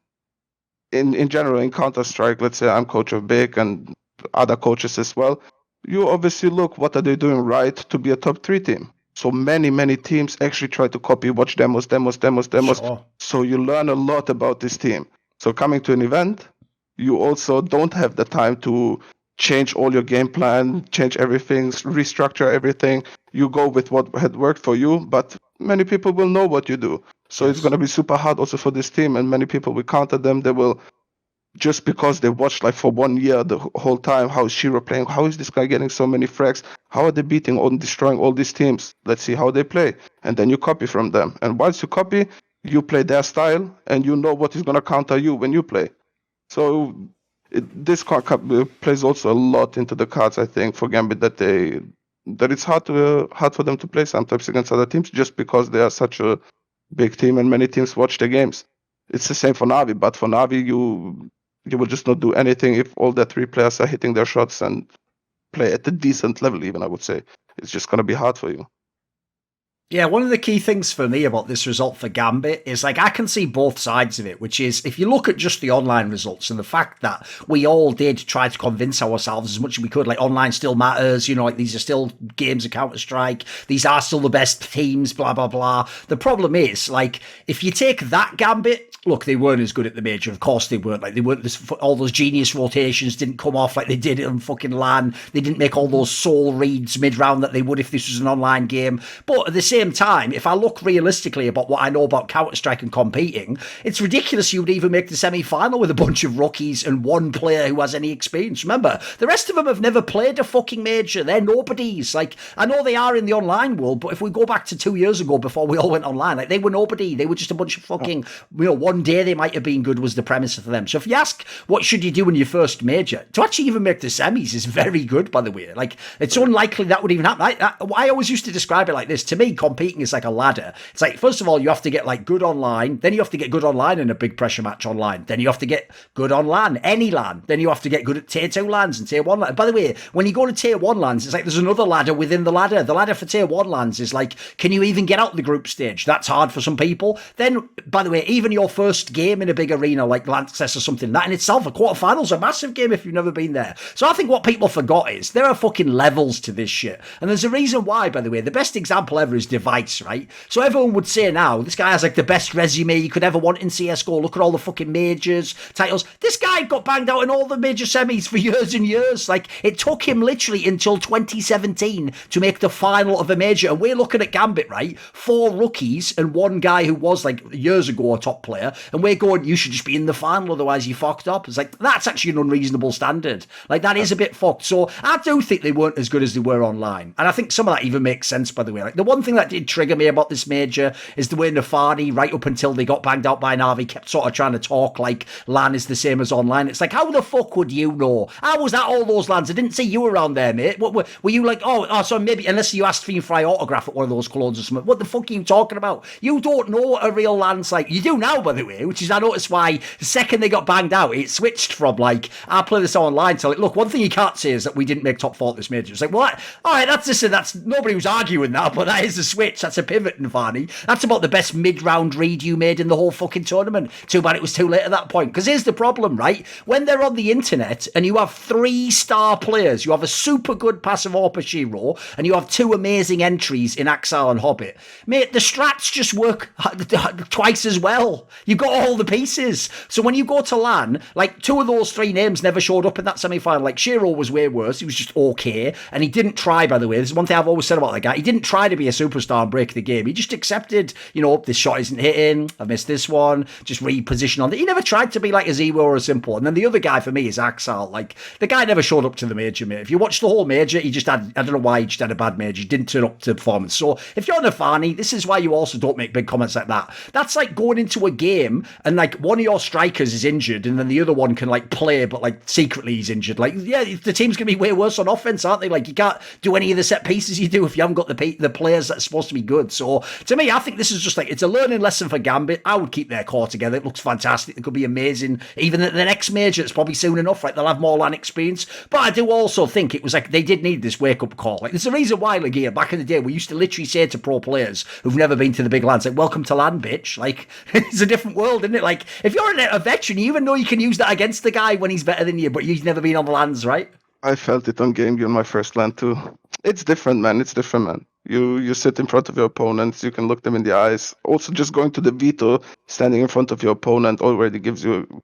in general, in Counter-Strike, let's say I'm coach of Big and other coaches as well, you obviously look, what are they doing right to be a top 3 team? So many teams actually try to copy, watch demos. Sure. So you learn a lot about this team. So coming to an event, you also don't have the time to change all your game plan, change everything, restructure everything. You go with what had worked for you, but many people will know what you do. So It's going to be super hard also for this team, and many people will counter them. They will, just because they watched like for 1 year the whole time, how is Shiro playing? How is this guy getting so many frags? How are they beating or destroying all these teams? Let's see how they play. And then you copy from them. And once you copy, you play their style, and you know what is going to counter you when you play. So this plays also a lot into the cards, I think, for Gambit, that it's hard for them to play sometimes against other teams, just because they are such a big team and many teams watch their games. It's the same for Na'Vi, but for Na'Vi, you will just not do anything if all their 3 players are hitting their shots and play at a decent level, even, I would say. It's just going to be hard for you. Yeah, one of the key things for me about this result for Gambit is, I can see both sides of it, which is, if you look at just the online results and the fact that we all did try to convince ourselves as much as we could, online still matters, these are still games of Counter-Strike, these are still the best teams, blah, blah, blah. The problem is, if you take that Gambit, look, they weren't as good at the major. Of course they weren't. All those genius rotations didn't come off like they did on fucking LAN. They didn't make all those soul reads mid-round that they would if this was an online game. But at the same time, if I look realistically about what I know about Counter-Strike and competing, it's ridiculous you would even make the semi-final with a bunch of rookies and one player who has any experience. Remember, the rest of them have never played a fucking major. They're nobodies. I know they are in the online world, but if we go back to 2 years ago before we all went online, they were nobody. They were just a bunch of fucking, one day they might have been good was the premise for them. So if you ask what should you do in your first major, to actually even make the semis is very good, by the way. Like, it's unlikely that would even happen. I always used to describe it like this. To me, competing is like a ladder. It's like, first of all, you have to get like good online, then you have to get good online in a big pressure match online, then you have to get good on LAN, any LAN, then you have to get good at tier 2 LANs and tier 1 LANs. By the way, when you go to tier 1 LANs, it's like there's another ladder within the ladder. The ladder for tier 1 LANs is like, can you even get out the group stage? That's hard for some people. Then, by the way, even your first game in a big arena like Lanxess or something, that in itself, a quarterfinal's a massive game if you've never been there. So I think what people forgot is there are fucking levels to this shit. And there's a reason why, by the way. The best example ever is Device, right? So everyone would say now, this guy has like the best resume you could ever want in CSGO. Look at all the fucking majors, titles. This guy got banged out in all the major semis for years and years. Like, it took him literally until 2017 to make the final of a major. And we're looking at Gambit, right? 4 rookies and 1 guy who was like years ago a top player. And we're going, you should just be in the final, otherwise you fucked up. It's like, that's actually an unreasonable standard. Like, that is a bit fucked. So I do think they weren't as good as they were online. And I think some of that even makes sense, by the way. Like, the one thing that did trigger me about this major is the way Nafani, right up until they got banged out by Navi, kept sort of trying to talk like LAN is the same as online. It's like, how the fuck would you know? How was that all those LANs? I didn't see you around there, mate. What were you like, so maybe, unless you asked Fiend Fry autograph at one of those clones or something, what the fuck are you talking about? You don't know what a real LAN's like. You do now, by the way, which is, I noticed why the second they got banged out, it switched from like, I play this online to like, look, one thing you can't say is that we didn't make top 4 at this major. It's like, what? All right, that's nobody was arguing that, but that is a switch. That's a pivot, Nafani. That's about the best mid-round read you made in the whole fucking tournament. Too bad it was too late at that point. Because here's the problem, right? When they're on the internet and you have 3-star players, you have a super good passive AWP Shiro, and you have 2 amazing entries in Axel and Hobbit. Mate, the strats just work twice as well. You've got all the pieces. So when you go to LAN, like 2 of those 3 names never showed up in that semi-final. Like Shiro was way worse. He was just okay. And he didn't try, by the way. This is one thing I've always said about that guy. He didn't try to be a superstar and break the game. He just accepted, this shot isn't hitting. I missed this one. Just reposition on it. He never tried to be like a Zero or a Simple. And then the other guy for me is Axel. Like, the guy never showed up to the major, mate. If you watch the whole major, he just had, I don't know why he just had a bad major. He didn't turn up to performance. So if you're Nafani, this is why you also don't make big comments like that. That's like going into a game and like one of your strikers is injured and then the other one can like play, but like secretly he's injured. Like, yeah, the team's going to be way worse on offense, aren't they? Like, you can't do any of the set pieces you do if you haven't got the players that's supposed to be good. So to me, I think this is just like, it's a learning lesson for Gambit. I would keep their core together. It looks fantastic. It could be amazing. Even at the next major, it's probably soon enough, right? They'll have more LAN experience. But I do also think it was like, they did need this wake-up call. Like, there's a reason why, LEGIJA, back in the day, we used to literally say to pro players who've never been to the big LANs, like, welcome to LAN, bitch. Like, it's a different world, isn't it? Like, if you're a veteran, you even know you can use that against the guy when he's better than you, but you've never been on the LANs, right? I felt it on game on my first LAN too. It's different, man. It's different, man. You sit in front of your opponents, you can look them in the eyes. Also, just going to the veto, standing in front of your opponent already gives you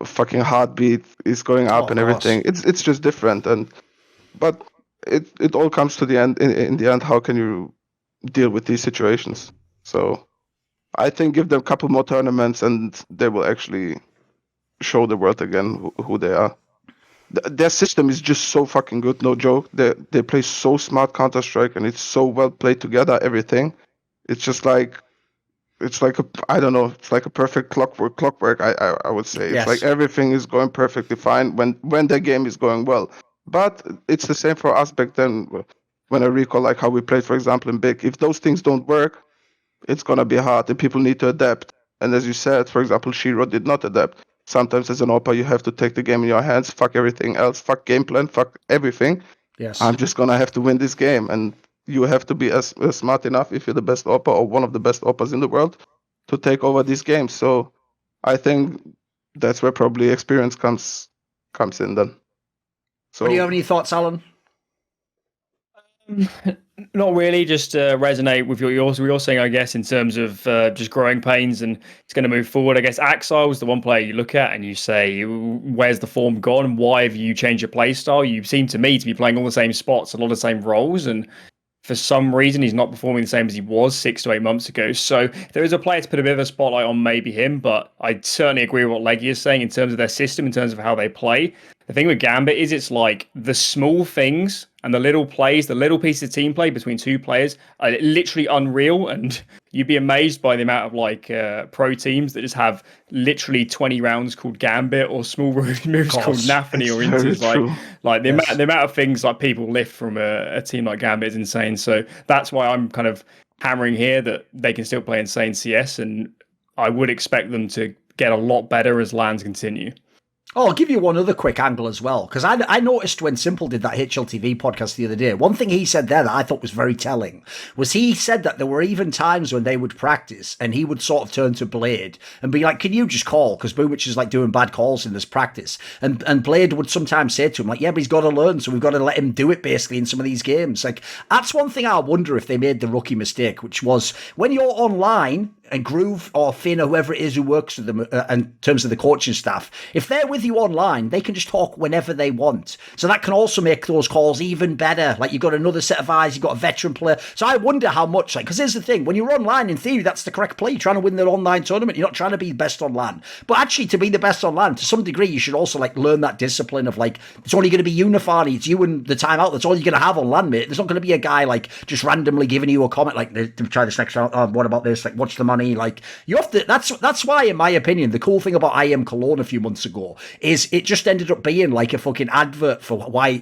a fucking heartbeat. Is going up and everything. It's just different. But it all comes to the end. In the end, how can you deal with these situations? So I think give them a couple more tournaments and they will actually show the world again who they are. Their system is just so fucking good, no joke. They play so smart Counter-Strike and it's so well played together, everything. It's just like, it's like a perfect clockwork, I would say. Yes. It's like everything is going perfectly fine when the game is going well. But it's the same for us back then when I recall like how we played, for example, in Big. If those things don't work, it's going to be hard and people need to adapt. And as you said, for example, Shiro did not adapt. Sometimes as an OPA, you have to take the game in your hands, fuck everything else, fuck game plan, fuck everything. Yes. I'm just going to have to win this game. And you have to be as smart enough if you're the best OPA or one of the best OPAs in the world to take over these games. So I think that's where probably experience comes in then. So, do you have any thoughts, Allan? Not really, just resonate with what you're saying, I guess, in terms of just growing pains and it's going to move forward. I guess Axel is the one player you look at and you say, where's the form gone? Why have you changed your play style? You seem to me to be playing all the same spots, a lot of the same roles, and for some reason he's not performing the same as he was 6 to 8 months ago. So there is a player to put a bit of a spotlight on, maybe him, but I certainly agree with what LEGIJA is saying in terms of their system, in terms of how they play. The thing with Gambit is it's like the small things and the little plays, the little piece of team play between two players are literally unreal. And you'd be amazed by the amount of like pro teams that just have literally 20 rounds called Gambit or small moves called Naphany or Inters. Like the amount of things like people lift from a team like Gambit is insane. So that's why I'm kind of hammering here that they can still play insane CS, and I would expect them to get a lot better as LANs continue. Oh, I'll give you one other quick angle as well, because I noticed when Simple did that HLTV podcast the other day, one thing he said there that I thought was very telling was he said that there were even times when they would practice and he would sort of turn to Blade and be like, can you just call? Because Boomich is like doing bad calls in this practice. And Blade would sometimes say to him, like, yeah, but he's got to learn, so we've got to let him do it basically in some of these games. Like, that's one thing I wonder if they made the rookie mistake, which was when you're online, and Groove or Finn or whoever it is who works with them in terms of the coaching staff, if they're with you online, they can just talk whenever they want. So that can also make those calls even better. Like, you've got another set of eyes, you've got a veteran player. So I wonder how much, like, because here's the thing, when you're online, in theory, that's the correct play. You're trying to win the online tournament. You're not trying to be best on LAN. But actually, to be the best on LAN, to some degree, you should also, like, learn that discipline of, like, it's only going to be Unifani. It's you and the timeout. That's all you're going to have on LAN, mate. There's not going to be a guy, like, just randomly giving you a comment, like, to try this next round. Oh, what about this? Like, watch the money. Like, you have to, that's why, in my opinion, the cool thing about I Am Cologne a few months ago is it just ended up being like a fucking advert for why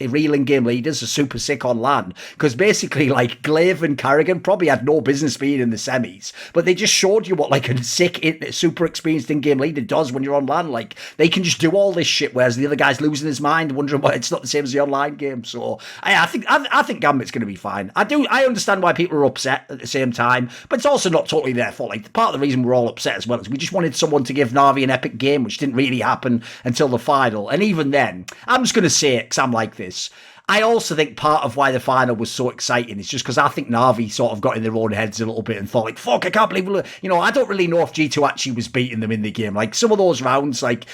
real in-game leaders are super sick on LAN. Because basically, like, Glaive and Carrigan probably had no business being in the semis, but they just showed you what, like, a sick, super experienced in-game leader does when you're on LAN. Like, they can just do all this shit, whereas the other guy's losing his mind, wondering why it's not the same as the online game. So I think Gambit's going to be fine. I understand why people are upset at the same time, but it's also not totally their fault. Like, part of the reason we're all upset as well is we just wanted someone to give Na'Vi an epic game, which didn't really happen until the final. And even then, I'm just going to say it because I'm like this. I also think part of why the final was so exciting is just because I think Na'Vi sort of got in their own heads a little bit and thought, like, fuck, I can't believe, I don't really know if G2 actually was beating them in the game. Like, some of those rounds, like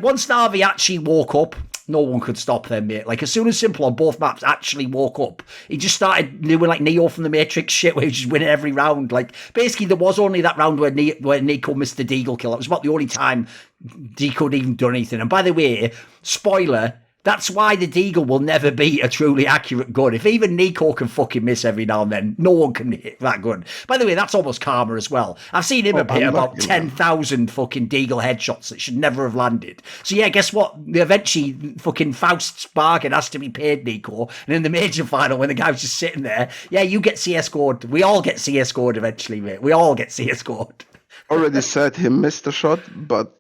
once Na'Vi actually woke up, no one could stop them, mate. Like, as soon as Simple on both maps actually woke up, he just started doing, like, Neo from the Matrix shit where he was just winning every round. Like, basically, there was only that round where Nico missed the Deagle kill. That was about the only time Deagle had even done anything. And by the way, spoiler, that's why the Deagle will never be a truly accurate gun. If even Nico can fucking miss every now and then, no one can hit that gun. By the way, that's almost karma as well. I've seen him hit about 10,000 fucking Deagle headshots that should never have landed. So yeah, guess what? Eventually, fucking Faust's bargain has to be paid, Nico. And in the major final, when the guy was just sitting there, yeah, you get CSGO'd. We all get CSGO'd eventually, mate. We all get CSGO'd. Already said he missed the shot, but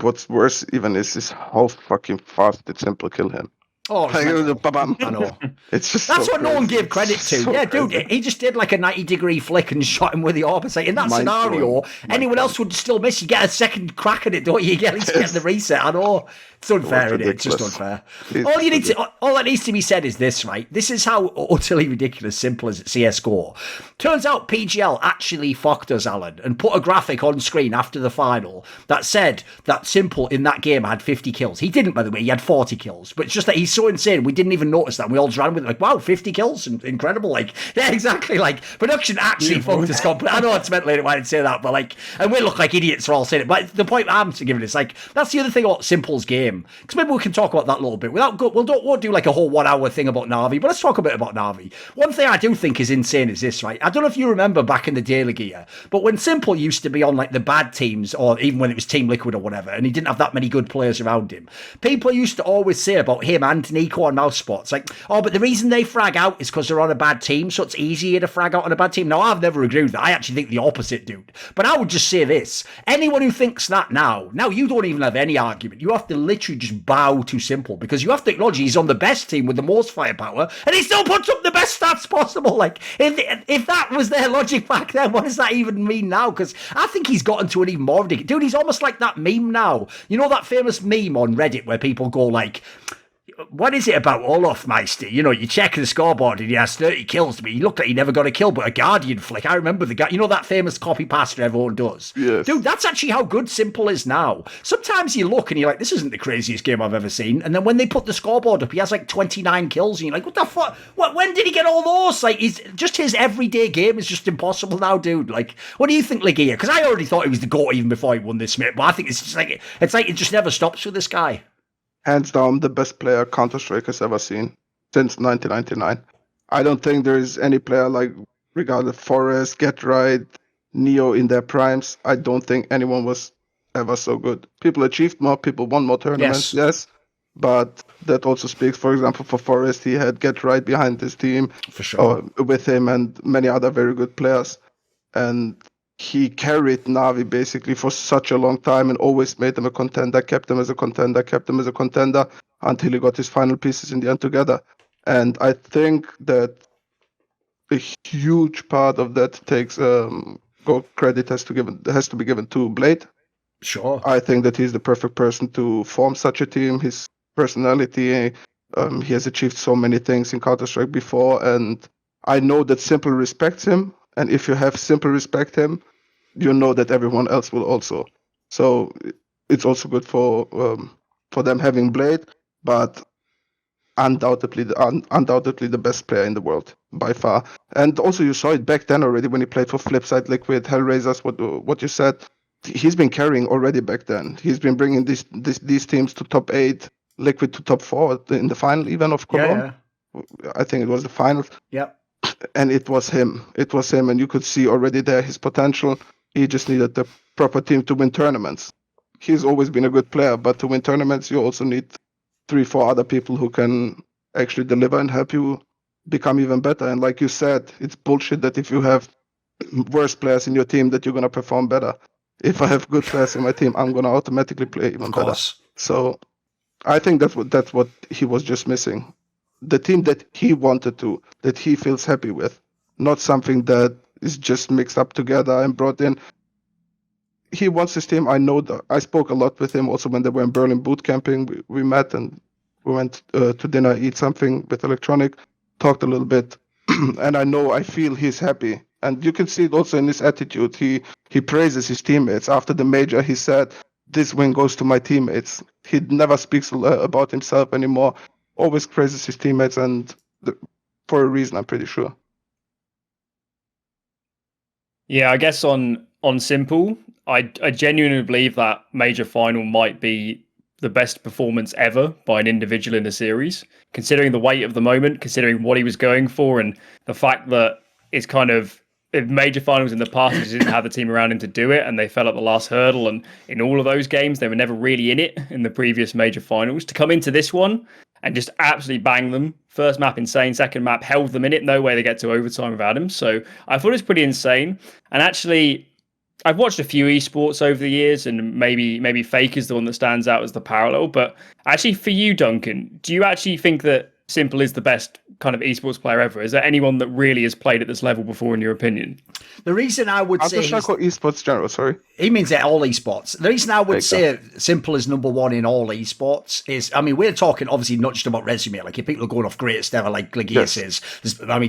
what's worse even is how fucking fast did Simple kill him. Oh, I know. It's just that's so what crazy. no one gave credit to. So yeah, dude, crazy. he just did like a 90-degree flick and shot him with the opposite. In that scenario, anyone else would still miss. You get a second crack at it, don't you? You get at least get the reset. I know. It's unfair, isn't it? It's just unfair. All that needs to be said is this, right? This is how utterly ridiculous Simple is at CSGO. Turns out PGL actually fucked us, Alan, and put a graphic on screen after the final that said that Simple in that game had 50 kills. He didn't, by the way. He had 40 kills. But it's just that he's so insane. We didn't even notice that. We all just ran with it like, wow, 50 kills. Incredible. Like, yeah, exactly. Like, production actually fucked us completely. I know it's meant later why I didn't say that, but like, and we look like idiots for all saying it. But the point I'm giving is like, that's the other thing about Simple's game. Because maybe we can talk about that a little bit. We won't do like a whole 1 hour thing about Na'Vi, but let's talk a bit about Na'Vi. One thing I do think is insane is this, right? I don't know if you remember back in the day, LEGIJA, but when Simple used to be on like the bad teams, or even when it was Team Liquid or whatever, and he didn't have that many good players around him, people used to always say about him and Nico on Mouse Spots, like, oh, but the reason they frag out is because they're on a bad team, so it's easier to frag out on a bad team. Now, I've never agreed with that. I actually think the opposite, dude. But I would just say this. Anyone who thinks that now you don't even have any argument. You have to literally just bow to Simple, because you have to acknowledge he's on the best team with the most firepower, and he still puts up the best stats possible. Like, if that was their logic back then, what does that even mean now? Because I think he's gotten to an even more ridiculous... Dude, he's almost like that meme now. You know that famous meme on Reddit where people go like, what is it about Olaf Meister? You know, you check the scoreboard and he has 30 kills, but he looked like he never got a kill, but a Guardian flick. I remember the guy, you know, that famous copy pasta everyone does? Yes. Dude, that's actually how good Simple is now. Sometimes you look and you're like, this isn't the craziest game I've ever seen. And then when they put the scoreboard up, he has like 29 kills. And you're like, what the fuck? When did he get all those? Like, his everyday game is just impossible now, dude. Like, what do you think, LEGIJA? Because I already thought he was the GOAT even before he won this, mate. But I think it's like it just never stops with this guy. hands down the best player Counter-Strike has ever seen since 1999. I don't think there is any player like, regardless, Forrest, Get Right, Neo in their primes. I don't think anyone was ever so good. People achieved more, people won more tournaments, yes. But that also speaks, for example, for Forrest, he had Get Right behind his team, for sure, with him and many other very good players. And he carried Na'Vi basically for such a long time and always made them a contender, kept them as a contender until he got his final pieces in the end together. And I think that a huge part of that takes credit has to be given to Blade. Sure. I think that he's the perfect person to form such a team. His personality, he has achieved so many things in Counter-Strike before, and I know that Simple respects him. And if you have Simple respect him, you know that everyone else will also. So it's also good for them having Blade, but undoubtedly the best player in the world by far. And also you saw it back then already when he played for Flipside, Liquid, Hellraisers. What you said, he's been carrying already back then. He's been bringing these teams to top 8, Liquid to top 4 in the final even of Cologne. Yeah. I think it was the finals. Yep. And it was him, and you could see already there his potential. He just needed the proper team to win tournaments. He's always been a good player, but to win tournaments, you also need 3-4 other people who can actually deliver and help you become even better. And like you said, it's bullshit that if you have worse players in your team that you're going to perform better. If I have good players in my team, I'm going to automatically play even better. So I think that's what he was just missing. The team that he wanted to, that he feels happy with, not something that is just mixed up together and brought in. He wants his team. I know that. I spoke a lot with him also when they were in Berlin boot camping. We met and we went to dinner, eat something with Electronic, talked a little bit, and I feel he's happy. And you can see it also in his attitude. He praises his teammates. After the major, he said, "This win goes to my teammates." He never speaks about himself anymore. Always praises his teammates, and for a reason, I'm pretty sure. Yeah, I guess on Simple, I genuinely believe that major final might be the best performance ever by an individual in the series, considering the weight of the moment, considering what he was going for, and the fact that it's kind of in major finals in the past, he didn't have the team around him to do it, and they fell at the last hurdle. And in all of those games, they were never really in it in the previous major finals. To come into this one and just absolutely bang them. First map, insane. Second map, held them in it. No way they get to overtime without him. So I thought it was pretty insane. And actually, I've watched a few esports over the years, and maybe Faker's the one that stands out as the parallel. But actually, for you, Duncan, do you actually think that Simple is the best kind of esports player ever? Is there anyone that really has played at this level before, in your opinion? The reason I would say esports general, sorry. He means that all esports. The reason I would say Simple is number one in all esports is, I mean, we're talking obviously not just about resume. Like if people are going off greatest ever, like LEGIJA says,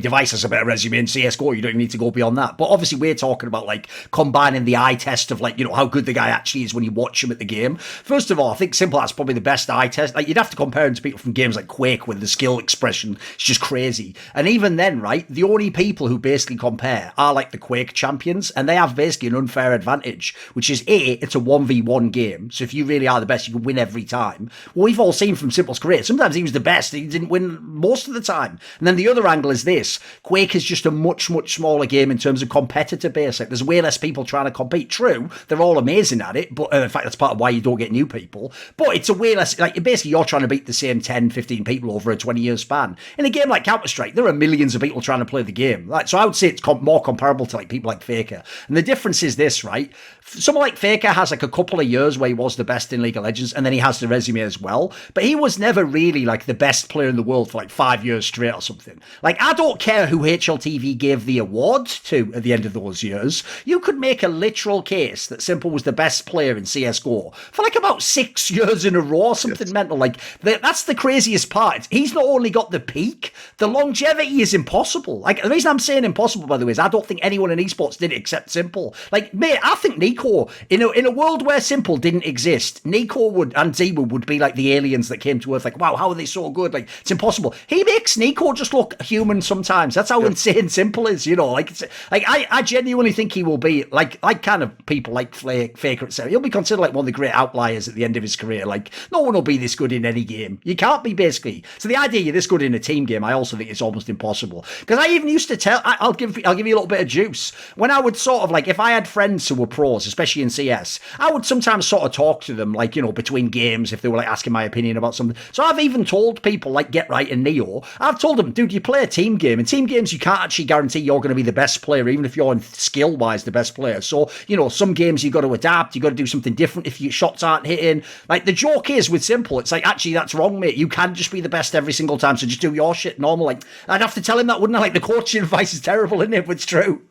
Device has a better resume in CSGO. You don't even need to go beyond that. But obviously we're talking about like combining the eye test of like, you know, how good the guy actually is when you watch him at the game. First of all, I think Simple has probably the best eye test. Like you'd have to compare him to people from games like Quake with the skill expression. It's just crazy. And even then, right, the only people who basically compare are like the Quake champions, and they have basically an unfair advantage, which is it's a 1v1 game. So if you really are the best, you can win every time. Well, we've all seen from Simple's career, sometimes he was the best, he didn't win most of the time. And then the other angle is this: Quake is just a much, much smaller game in terms of competitor base. Like, there's way less people trying to compete. True, they're all amazing at it, but in fact, that's part of why you don't get new people. But it's a way less, like, basically you're trying to beat the same 10, 15 people over a 20-year span. In a game like Counter-Strike, there are millions of people trying to play the game. Like, so I would say it's more comparable to like people like Faker. And the difference is this, right? Someone like Faker has like a couple of years where he was the best in League of Legends, and then he has the resume as well. But he was never really like the best player in the world for like 5 years straight or something. Like, I don't care who HLTV gave the award to at the end of those years. You could make a literal case that Simple was the best player in CSGO for like about 6 years in a row or something mental. Like, that's the craziest part. He's not only got the peak. The longevity is impossible. Like, the reason I'm saying impossible, by the way, is I don't think anyone in esports did it except Simple. Like, mate, I think Nico, in a world where Simple didn't exist, Nico and Zima would be like the aliens that came to Earth. Like, wow, how are they so good? Like, it's impossible. He makes Nico just look human sometimes. That's how insane Simple is, you know. Like, I genuinely think he will be like kind of people like Faker, etc. He'll be considered like one of the great outliers at the end of his career. Like, no one will be this good in any game. You can't be, basically. So the idea you're this good in a team game, I also think it's almost impossible. Because I even used to tell, I'll give you a little bit of juice. When I would sort of like, if I had friends who were pros, especially in CS, I would sometimes sort of talk to them, like, you know, between games, if they were like asking my opinion about something. So I've even told people like Get Right and Neo, I've told them, dude, you play a team game. In team games, you can't actually guarantee you're going to be the best player, even if you're skill-wise the best player. So, you know, some games you've got to adapt, you've got to do something different if your shots aren't hitting. Like, the joke is with Simple, it's like, actually, that's wrong, mate. You can just be the best every single time, so just do your shit normal. Like, I'd have to tell him that, wouldn't I? Like, the coaching advice is terrible, isn't it? But it's true.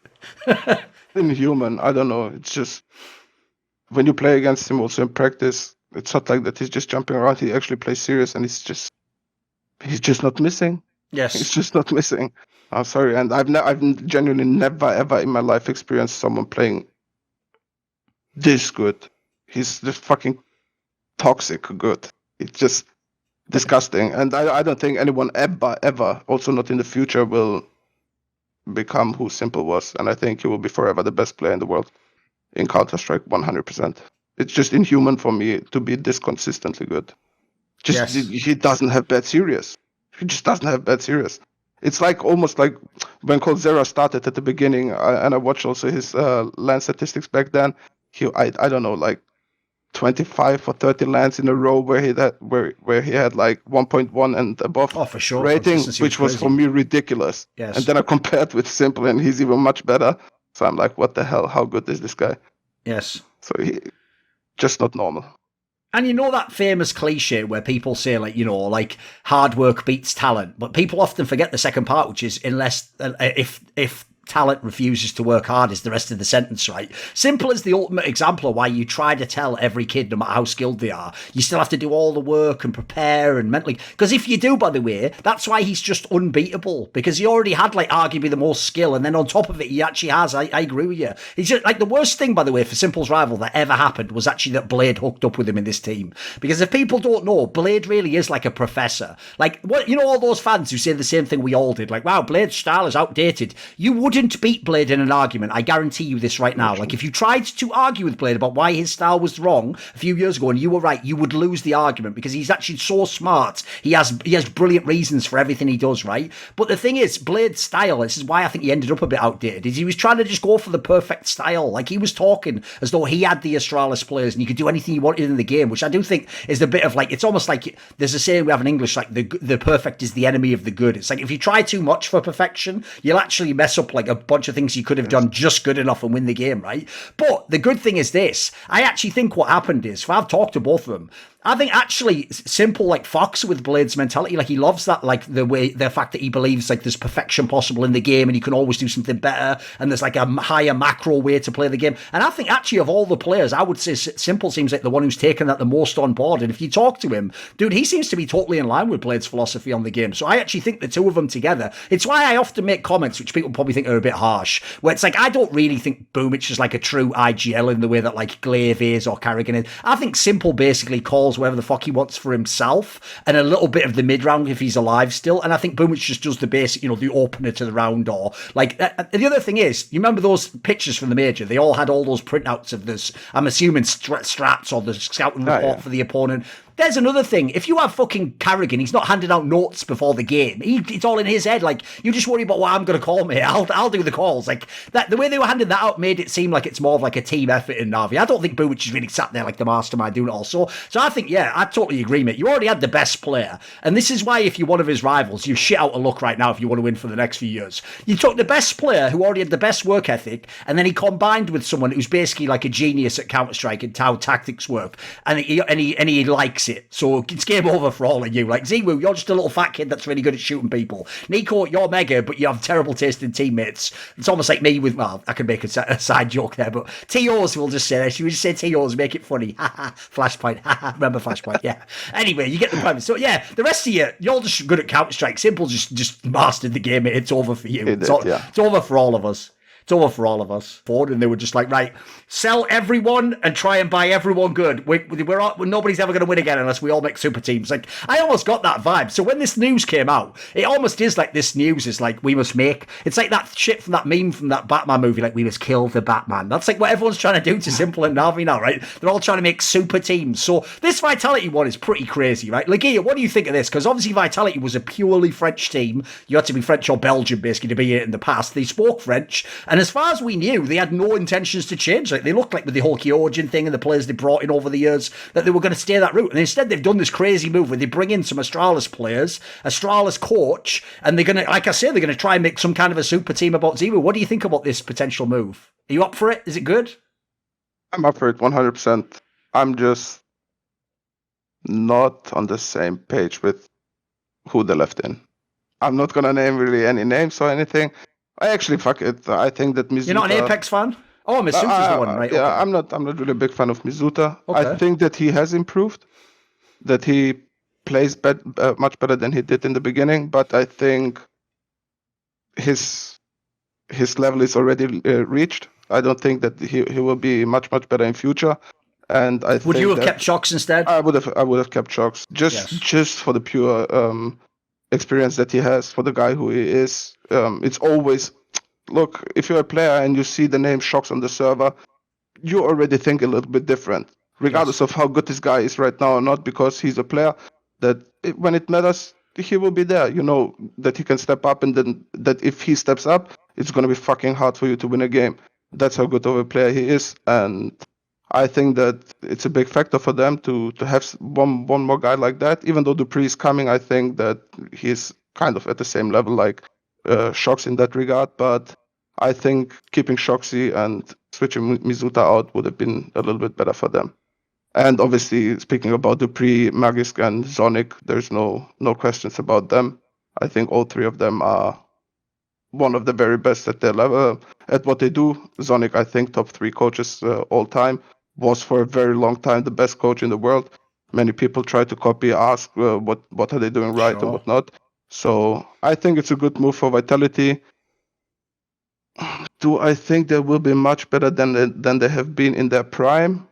Inhuman, I don't know. It's just, when you play against him also in practice, it's not like that he's just jumping around. He actually plays serious, and he's just not missing. Yes. He's just not missing. I'm sorry, and I've genuinely never ever in my life experienced someone playing this good. He's just fucking toxic good. It's just disgusting, and I don't think anyone ever, also not in the future, will become who Simple was. And I think he will be forever the best player in the world in Counter-Strike, 100%. It's just inhuman for me to be this consistently good. He doesn't have bad series. He just doesn't have bad series. It's like almost like when Coldzera started at the beginning, and I watched also his LAN statistics back then. I don't know, like 25 or 30 LANs in a row where he had like 1.1 and above for sure. rating, which was for me ridiculous. Yes. And then I compared with Simple, and he's even much better. So I'm like, what the hell? How good is this guy? Yes. So he just not normal. And you know that famous cliche where people say, like, you know, like, hard work beats talent, but people often forget the second part, which is if talent refuses to work hard is the rest of the sentence, right? Simple is the ultimate example of why you try to tell every kid, no matter how skilled they are, you still have to do all the work and prepare and mentally. Because if you do, by the way, that's why he's just unbeatable, because he already had, like, arguably the most skill, and then on top of it, he actually has. I agree with you. He's just, like, the worst thing, by the way, for Simple's rival that ever happened was actually that Blade hooked up with him in this team. Because if people don't know, Blade really is like a professor. Like, what, you know, all those fans who say the same thing we all did, like, wow, Blade's style is outdated. You wouldn't beat Blade in an argument. I guarantee you this right now. Like, if you tried to argue with Blade about why his style was wrong a few years ago and you were right, you would lose the argument, because he's actually so smart. He has brilliant reasons for everything he does, right? But the thing is, Blade's style, this is why I think he ended up a bit outdated, is he was trying to just go for the perfect style. Like, he was talking as though he had the Astralis players and he could do anything he wanted in the game, which I do think is a bit of, like, it's almost like there's a saying we have in English, like, the perfect is the enemy of the good. It's like, if you try too much for perfection, you'll actually mess up, like, a bunch of things you could have done just good enough and win the game, right? But the good thing is this, I actually think what happened is, I've talked to both of them, I think actually Simple, like, fucks with Blade's mentality. Like, he loves that, like, the fact that he believes, like, there's perfection possible in the game and you can always do something better and there's, like, a higher macro way to play the game. And I think actually of all the players, I would say Simple seems like the one who's taken that the most on board. And if you talk to him, dude, he seems to be totally in line with Blade's philosophy on the game. So I actually think the two of them together, it's why I often make comments which people probably think are a bit harsh, where it's like, I don't really think Boomich is like a true IGL in the way that, like, Glaive is or Carrigan is. I think Simple basically calls whatever the fuck he wants for himself and a little bit of the mid round if he's alive still. And I think Boomich just does the basic, you know, the opener to the round, or like the other thing is, you remember those pictures from the major? They all had all those printouts of this, I'm assuming strats or the scouting report for the opponent. There's another thing. If you have fucking Carrigan, he's not handing out notes before the game. It's all in his head. Like, you just worry about what I'm going to call, mate. I'll do the calls. Like, that, the way they were handing that out made it seem like it's more of like a team effort in Na'Vi. I don't think Boomich is really sat there like the mastermind doing it all. So I think, yeah, I totally agree, mate. You already had the best player. And this is why if you're one of his rivals, you shit out of luck right now if you want to win for the next few years. You took the best player who already had the best work ethic, and then he combined with someone who's basically like a genius at Counter-Strike and how tactics work. And he likes it. So it's game over for all of you. Like, Ziwu, you're just a little fat kid that's really good at shooting people. Nico, you're mega, but you have terrible taste in teammates. It's almost like me with, well, I can make a side joke there, but TOs will just say this. You just say TOs, make it funny. Ha ha. Flashpoint. Ha ha. Remember Flashpoint? Yeah. Anyway, you get the point. So, yeah, the rest of you, you're just good at Counter-Strike. Simple just mastered the game. It's over for you. It's over for all of us. It's over for all of us. Ford, and they were just like, right, sell everyone and try and buy everyone good. Nobody's ever going to win again unless we all make super teams. Like, I almost got that vibe. So when this news came out, it almost is like this news is like, we must make. It's like that shit from that meme from that Batman movie, like, we must kill the Batman. That's like what everyone's trying to do to Simple and Navi now, right? They're all trying to make super teams. So this Vitality one is pretty crazy, right? LEGIJA, what do you think of this? Because obviously Vitality was a purely French team. You had to be French or Belgian, basically, to be in it in the past. They spoke French. And as far as we knew, they had no intentions to change. Like, they looked like with the whole Kyojin thing and the players they brought in over the years that they were going to stay that route. And instead, they've done this crazy move where they bring in some Astralis players, Astralis coach, and they're going to, like I say, they're going to try and make some kind of a super team about Ziwu. What do you think about this potential move? Are you up for it? Is it good? I'm up for it 100%. I'm just not on the same page with who they left in. I'm not going to name really any names or anything. I actually, fuck it. I think that Mizuta... You're not an Apex fan? Oh, Misuta's the one, right? Yeah, okay. I'm not really a big fan of Mizuta. Okay. I think that he has improved, that he plays much better than he did in the beginning, but I think his level is already reached. I don't think that he will be much better in future. And would you have kept ochs instead? I would have kept ochs just for the pure experience that he has, for the guy who he is. It's always, look, if you're a player and you see the name ochs on the server, you already think a little bit different, regardless of how good this guy is right now or not, because he's a player that when it matters, he will be there. You know that he can step up, and then that if he steps up, it's going to be fucking hard for you to win a game. That's how good of a player he is, and I think that it's a big factor for them to have one more guy like that. Even though Dupree is coming, I think that he's kind of at the same level like ochs in that regard. But I think keeping Shoxy and switching Mizuta out would have been a little bit better for them. And obviously, speaking about Dupree, Magisk, and Zonic, there's no questions about them. I think all three of them are one of the very best at their level, at what they do. Zonic, I think, top 3 coaches all time. Was for a very long time the best coach in the world. Many people try to copy, ask what are they doing right and what not. So I think it's a good move for Vitality. Do I think they will be much better than they have been in their prime?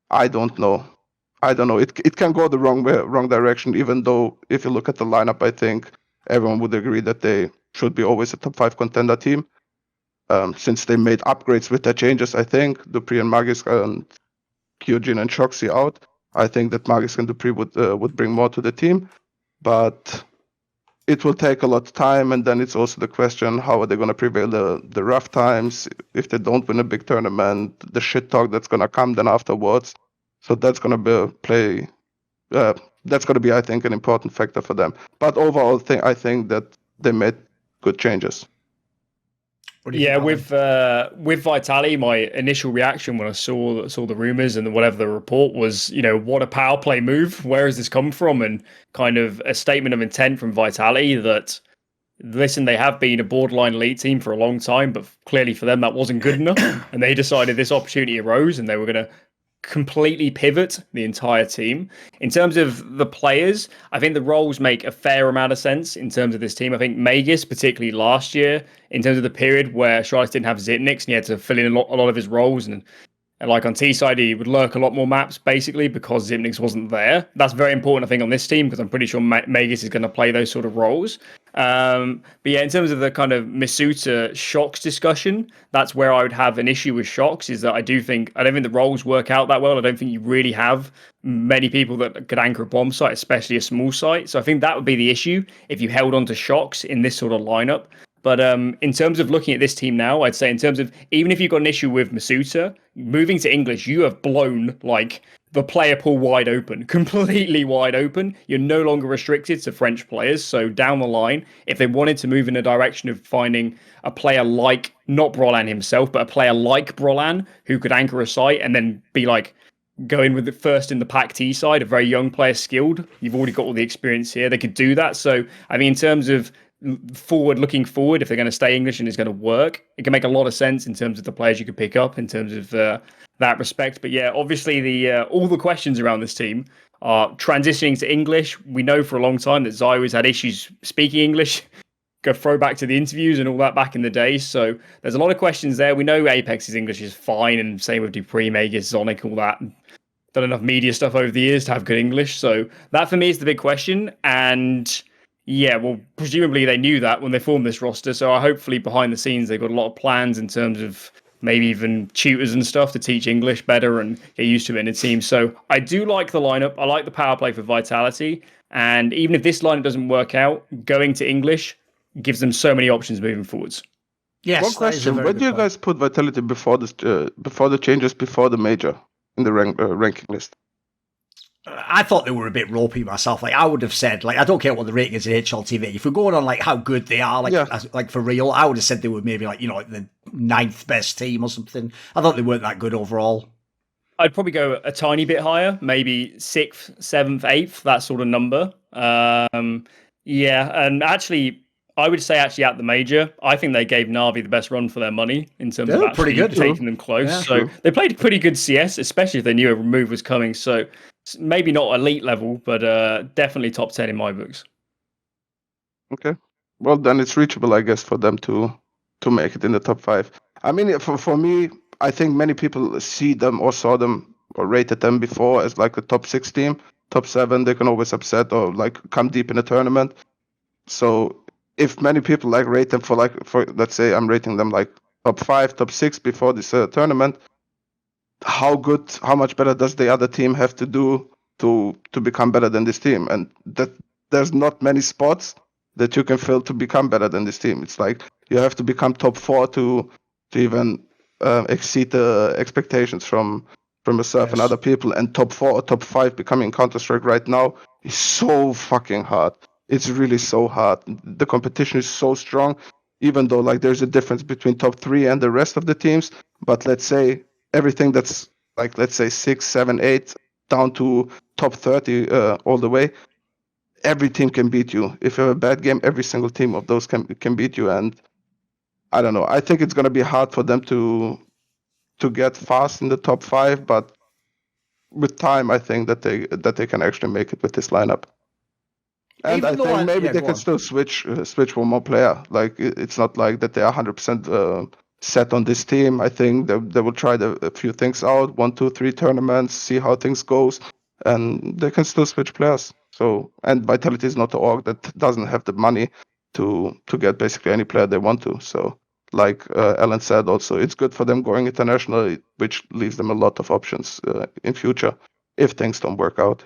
I don't know. It can go the wrong direction, even though if you look at the lineup, I think everyone would agree that they should be always a top 5 contender team. Since they made upgrades with their changes, I think Dupree and Magisk and Kyojin and Shoxy out, I think that Magisk and Dupree would bring more to the team, but it will take a lot of time. And then it's also the question: how are they going to prevail the rough times if they don't win a big tournament? The shit talk that's going to come then afterwards. So that's going to be that's going to be, I think, an important factor for them. But overall, I think that they made good changes. Yeah, with Vitality, my initial reaction when I saw the rumors and whatever the report was, what a power play move. Where has this come from? And kind of a statement of intent from Vitality that, listen, they have been a borderline elite team for a long time, but clearly for them that wasn't good enough. And they decided this opportunity arose and they were going to completely pivot the entire team. In terms of the players, I think the roles make a fair amount of sense in terms of this team. I think Mcginis, particularly last year, in terms of the period where Charlotte didn't have Zipnix and he had to fill in a lot of his roles, and like on T side, he would lurk a lot more maps basically because Zipnix wasn't there. That's very important, I think, on this team, because I'm pretty sure Mcginis is going to play those sort of roles. But yeah, in terms of the kind of Misuta ochs discussion, that's where I would have an issue with ochs, is that I don't think the roles work out that well. I don't think you really have many people that could anchor a bomb site, especially a small site. So I think that would be the issue if you held on to ochs in this sort of lineup. But in terms of looking at this team now, I'd say in terms of, even if you've got an issue with Misuta, moving to English, you have blown like the player pool wide open, completely wide open. You're no longer restricted to French players. So down the line, if they wanted to move in a direction of finding a player like, not Brolan himself, but a player like Brolan who could anchor a site and then be like go in with the first in the pack T side, a very young player, skilled. You've already got all the experience here. They could do that. So, I mean, in terms of looking forward, if they're going to stay English and it's going to work, it can make a lot of sense in terms of the players you could pick up in terms of that respect. But yeah, obviously all the questions around this team are transitioning to English. We know for a long time that Zy has had issues speaking English. Go throw back to the interviews and all that back in the day. So there's a lot of questions there. We know Apex's English is fine, and same with Dupree, Magus, Sonic, all that. Done enough media stuff over the years to have good English. So that for me is the big question. And yeah, well, presumably they knew that when they formed this roster. So hopefully behind the scenes, they've got a lot of plans in terms of maybe even tutors and stuff to teach English better and get used to it in a team. So I do like the lineup. I like the power play for Vitality. And even if this lineup doesn't work out, going to English gives them so many options moving forwards. Yes. One question: where do you guys put Vitality before this? Before the changes, before the major in the ranking list? I thought they were a bit ropey myself. Like I would have said, like I don't care what the rating is in HLTV. If we're going on like how good they are, like for real, I would have said they were maybe like like the 9th best team or something. I thought they weren't that good overall. I'd probably go a tiny bit higher, maybe 6th, 7th, 8th, that sort of number. Yeah, and actually, I would say actually at the major, I think they gave Na'Vi the best run for their money in terms of actually taking them close. Yeah, so they played pretty good CS, especially if they knew a move was coming. So maybe not elite level, but definitely top 10 in my books. Okay. Well, then it's reachable, I guess, for them to make it in the top 5. I mean, for me, I think many people see them or saw them or rated them before as like a top 6 team. Top 7, they can always upset or like come deep in a tournament. So if many people like rate them for let's say I'm rating them like top 5, top 6 before this tournament, how much better does the other team have to do to become better than this team? And that there's not many spots that you can fill to become better than this team. It's like you have to become top 4 to even exceed the expectations from yourself and other people. And top 4 or top 5 becoming Counter-Strike right now is so fucking hard. It's really so hard. The competition is so strong, even though like there's a difference between top 3 and the rest of the teams. But let's say everything that's like, let's say 6, 7, 8 down to top 30 all the way, every team can beat you. If you have a bad game, every single team of those can beat you. And I don't know. I think it's going to be hard for them to get fast in the top 5, but with time, I think that they can actually make it with this lineup. And I think maybe they can still switch one more player. Like it's not like that they are 100% set on this team. I think they will try a few things out, 1, 2, 3 tournaments, see how things goes, and they can still switch players. So, and Vitality is not an org that doesn't have the money to get basically any player they want to. So, like Allan said, also it's good for them going international, which leaves them a lot of options in future if things don't work out.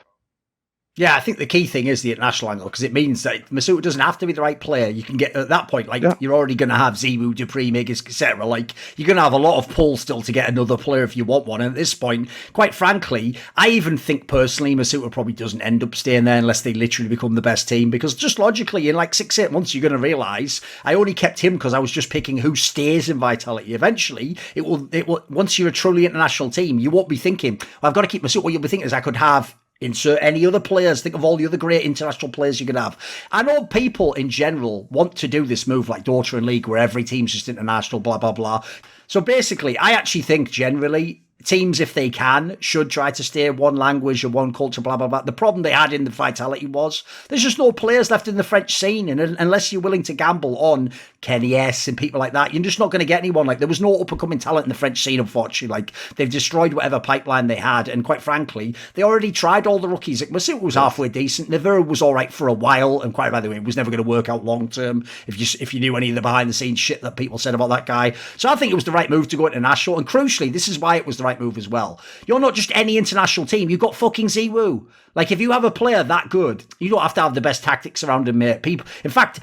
Yeah, I think the key thing is the international angle, because it means that Masuta doesn't have to be the right player. You can get at that point, you're already going to have Zimu, Dupree, Migas, etc. Like you're going to have a lot of pull still to get another player if you want one. And at this point, quite frankly, I even think personally Masuta probably doesn't end up staying there unless they literally become the best team. Because just logically, in like 6-8 months, you're going to realise I only kept him because I was just picking who stays in Vitality. Eventually, it will. Once you're a truly international team, you won't be thinking, well, I've got to keep Masuta. What you'll be thinking is I could have. Insert any other players. Think of all the other great international players you could have. I know people in general want to do this move like Thorin League where every team's just international, blah, blah, blah. So basically, I actually think generally teams, if they can, should try to stay one language or one culture, blah, blah, blah. The problem they had in the Vitality was there's just no players left in the French scene. And unless you're willing to gamble on Kenny S and people like that, you're just not going to get anyone. Like there was no up-and-coming talent in the French scene, unfortunately. Like they've destroyed whatever pipeline they had. And quite frankly, they already tried all the rookies. Like Masuta was halfway decent. Navira was all right for a while. And quite by the way, it was never going to work out long-term if you knew any of the behind-the-scenes shit that people said about that guy. So I think it was the right move to go international. And crucially, this is why it was the right move as well. You're not just any international team. You've got fucking Ziwu. Like, if you have a player that good, you don't have to have the best tactics around him, mate. People, in fact,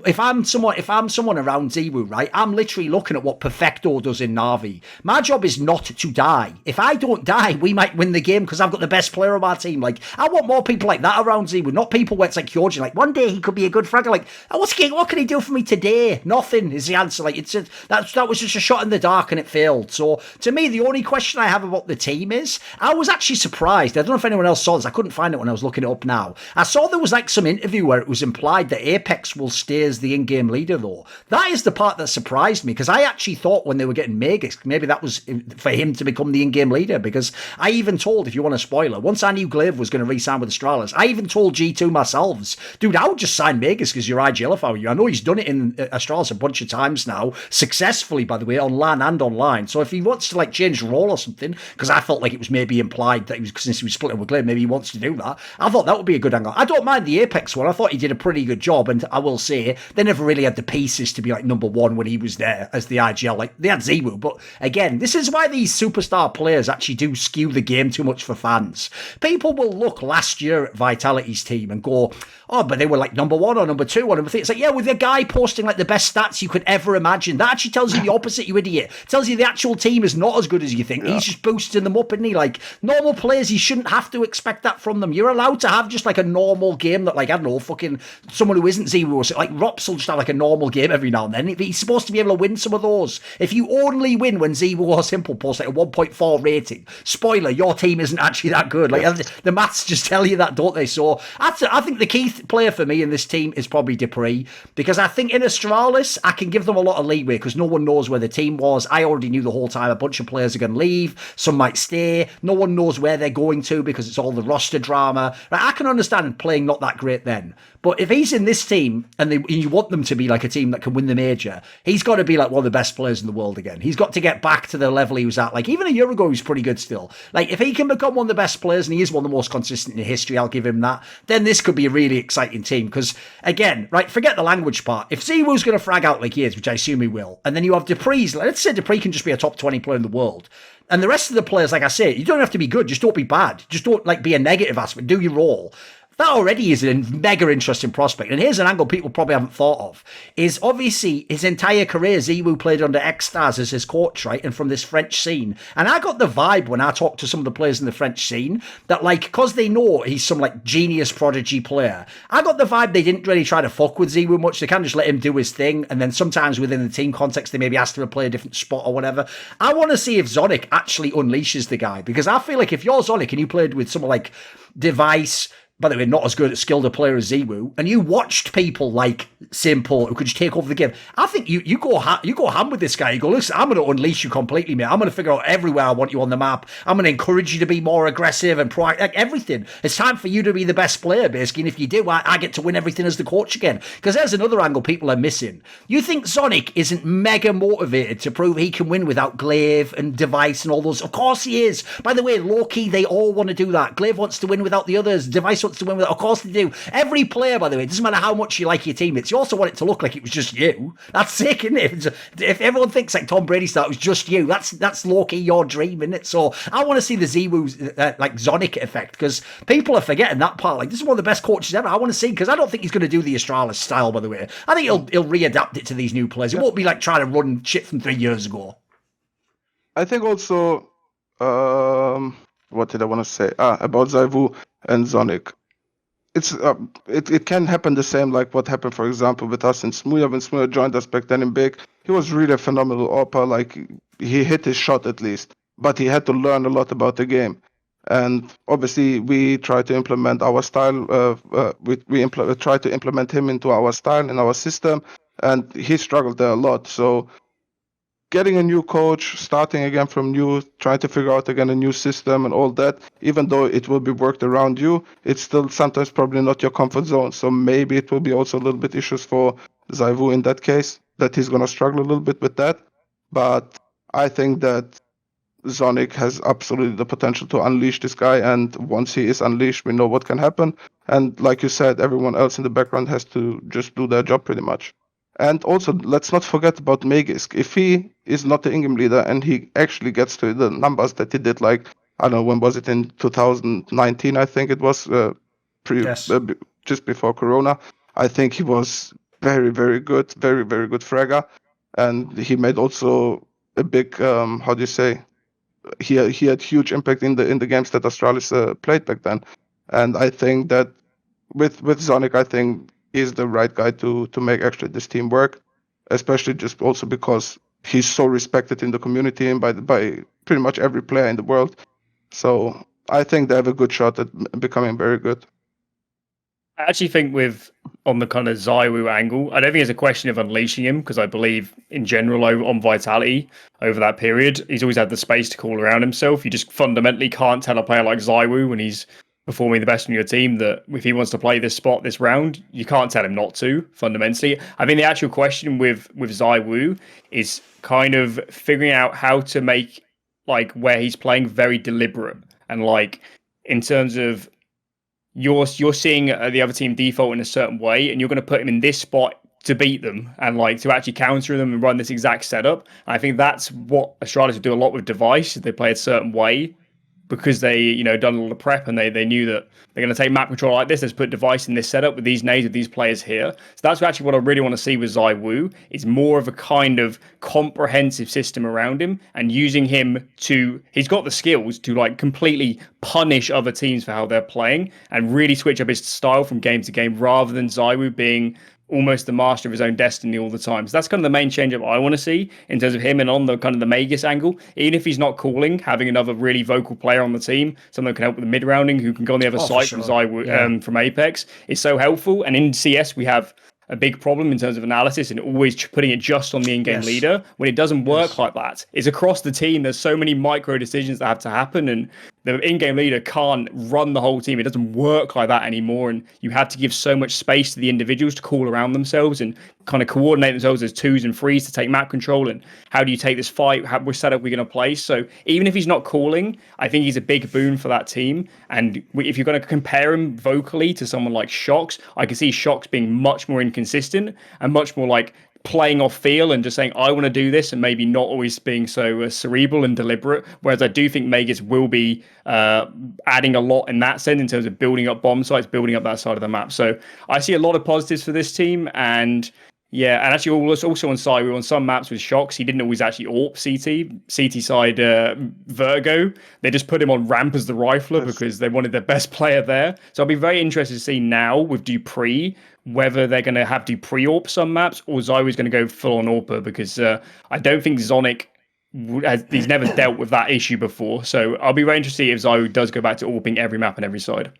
if I'm someone around Ziwu, right, I'm literally looking at what Perfecto does in Na'Vi. My job is not to die. If I don't die, we might win the game because I've got the best player on our team. Like, I want more people like that around Ziwu, not people where it's like Kyoji. Like, one day he could be a good fragger. Like, what can he do for me today? Nothing is the answer. Like, that was just a shot in the dark and it failed. So to me, the only question I have about the team is, I was actually surprised. I don't know if anyone else saw this. I couldn't find it when I was looking it up now. I saw there was like some interview where it was implied that Apex will stay as the in-game leader, though. That is the part that surprised me, because I actually thought when they were getting Mcginis, maybe that was for him to become the in-game leader, because I even told, if you want a spoiler, once I knew Glaive was going to re-sign with Astralis, I even told G2 myself, dude, I would just sign Mcginis because you're IGL if I were you. I know he's done it in Astralis a bunch of times now, successfully, by the way, on LAN and online. So if he wants to like change the role or something, because I felt like it was maybe implied that he was, since he was splitting with Glaive, maybe he wants to do that. I thought that would be a good angle. I don't mind the Apex one. I thought he did a pretty good job, and I will say they never really had the pieces to be like number one when he was there as the IGL. Like, they had Ziwu, but again, this is why these superstar players actually do skew the game too much for fans. People will look last year at Vitality's team and go, oh, but they were like number one or number two or number three. It's like, yeah, with a guy posting like the best stats you could ever imagine. That actually tells you the opposite, you idiot. It tells you the actual team is not as good as you think. Yeah. He's just boosting them up, isn't he? Like, normal players, you shouldn't have to expect that from them. You're allowed to have just like a normal game that, like, I don't know, fucking someone who isn't Ziwu, like Rops will just have like a normal game every now and then. He's supposed to be able to win some of those. If you only win when Ziwu or Simple post like a 1.4 rating, spoiler, your team isn't actually that good. Like, the maths just tell you that, don't they? So I think the key player for me in this team is probably Dupree, because I think in Astralis, I can give them a lot of leeway because no one knows where the team was. I already knew the whole time a bunch of players are going to leave. Some might stay. No one knows where they're going to because it's all the roster drama. Right, I can understand playing not that great then. But if he's in this team and you want them to be like a team that can win the major, he's got to be like one of the best players in the world again. He's got to get back to the level he was at. Like, even a year ago, he was pretty good still. Like, if he can become one of the best players, and he is one of the most consistent in history, I'll give him that, then this could be a really exciting team. Because, again, right, forget the language part. If Ziwu's going to frag out like he is, which I assume he will, and then you have Dupree's, let's say Dupree can just be a top 20 player in the world. And the rest of the players, like I say, you don't have to be good. Just don't be bad. Just don't, like, be a negative aspect. Do your role. That already is a mega interesting prospect. And here's an angle people probably haven't thought of, is obviously his entire career, Ziwu played under X-Stars as his coach, right? And from this French scene. And I got the vibe when I talked to some of the players in the French scene that, like, because they know he's some, like, genius prodigy player, I got the vibe they didn't really try to fuck with Ziwu much. They kind of just let him do his thing. And then sometimes within the team context, they maybe asked him to play a different spot or whatever. I want to see if Zonic actually unleashes the guy, because I feel like if you're Zonic and you played with someone like Device, by the way, not as good at skilled a player as Ziwu, and you watched people like Simple who could just take over the game, I think you go ham with this guy. You go, listen, I'm going to unleash you completely, mate. I'm going to figure out everywhere I want you on the map. I'm going to encourage you to be more aggressive and proactive, like everything. It's time for you to be the best player, basically. And if you do, I get to win everything as the coach again. Because there's another angle people are missing. You think Zonic isn't mega motivated to prove he can win without Glaive and Device and all those? Of course he is. By the way, low-key, they all want to do that. Glaive wants to win without the others. Device wants to win without. Of course they do. Every player, by the way, it doesn't matter how much you like your teammates, you also want it to look like it was just you. That's sick, isn't it? If everyone thinks like Tom Brady style, it was just you, that's low-key your dream, isn't it? So I want to see the Ziwu like Zonic effect, because people are forgetting that part. Like, this is one of the best coaches ever. I want to see, because I don't think he's going to do the Astralis style, by the way. I think he'll readapt it to these new players. It won't be like trying to run shit from 3 years ago. I think also, what did I want to say? About Ziwu and Zonic. It can happen the same like what happened, for example, with us in Smuya. When Smuya joined us back then in Big, he was really a phenomenal AWPer. Like, he hit his shot at least, but he had to learn a lot about the game. And obviously, we try to implement our style. We try to implement him into our style and our system, and he struggled there a lot. So, getting a new coach, starting again from new, trying to figure out again a new system and all that, even though it will be worked around you, it's still sometimes probably not your comfort zone. So maybe it will be also a little bit issues for Ziwu in that case, that he's going to struggle a little bit with that. But I think that Zonic has absolutely the potential to unleash this guy, and once he is unleashed, we know what can happen. And like you said, everyone else in the background has to just do their job pretty much. And also, let's not forget about Mcginis. If he is not the in-game leader and he actually gets to the numbers that he did, like, I don't know, when was it, in 2019, I think it was, just before Corona, I think he was very, very good, very, very good fragger. And he made also a big, how do you say? He had huge impact in the games that Astralis played back then. And I think that with Zonic, I think he's the right guy to make actually this team work, especially just also because he's so respected in the community and by pretty much every player in the world. So I think they have a good shot at becoming very good. I actually think on the kind of ZywOo angle, I don't think it's a question of unleashing him, because I believe in general on Vitality over that period, he's always had the space to call around himself. You just fundamentally can't tell a player like ZywOo when he's performing the best on your team that if he wants to play this spot this round, you can't tell him not to, fundamentally. I think the actual question with ZywOo is kind of figuring out how to make like where he's playing very deliberate, and like in terms of you're seeing the other team default in a certain way, and you're going to put him in this spot to beat them and like to actually counter them and run this exact setup. And I think that's what Astralis would do a lot with Device. They play a certain way because they, done a lot of prep, and they knew that they're going to take map control like this. Let's put Device in this setup with these nades, with these players here. So that's actually what I really want to see with ZywOo. It's more of a kind of comprehensive system around him, and using him he's got the skills to like completely punish other teams for how they're playing and really switch up his style from game to game, rather than ZywOo being almost the master of his own destiny all the time. So that's kind of the main change up I want to see in terms of him, and on the kind of the Mcginis angle, even if he's not calling, having another really vocal player on the team, someone who can help with the mid-rounding, who can go on the other side from ZywOo, from Apex, is so helpful. And in CS, we have a big problem in terms of analysis and always putting it just on the in-game leader when it doesn't work like that. It's across the team. There's so many micro decisions that have to happen, and the in-game leader can't run the whole team. It doesn't work like that anymore, and you have to give so much space to the individuals to call around themselves and kind of coordinate themselves as twos and threes to take map control. And how do you take this fight? Which setup we're going to play? So even if he's not calling, I think he's a big boon for that team. And if you're going to compare him vocally to someone like Shox, I can see Shox being much more inconsistent and much more like playing off feel and just saying, I want to do this, and maybe not always being so cerebral and deliberate. Whereas I do think Mcginis will be adding a lot in that sense in terms of building up bomb sites, building up that side of the map. So I see a lot of positives for this team. And yeah, and actually also on ZywOo, on some maps with Shox, he didn't always actually AWP CT side Virgo. They just put him on ramp as the rifler because they wanted their best player there. So I'll be very interested to see now with dupreeh whether they're going to have dupreeh AWP some maps, or ZywOo's going to go full on AWPer, because I don't think Zonic he's never dealt with that issue before. So I'll be very interested if ZywOo does go back to AWPing every map and every side.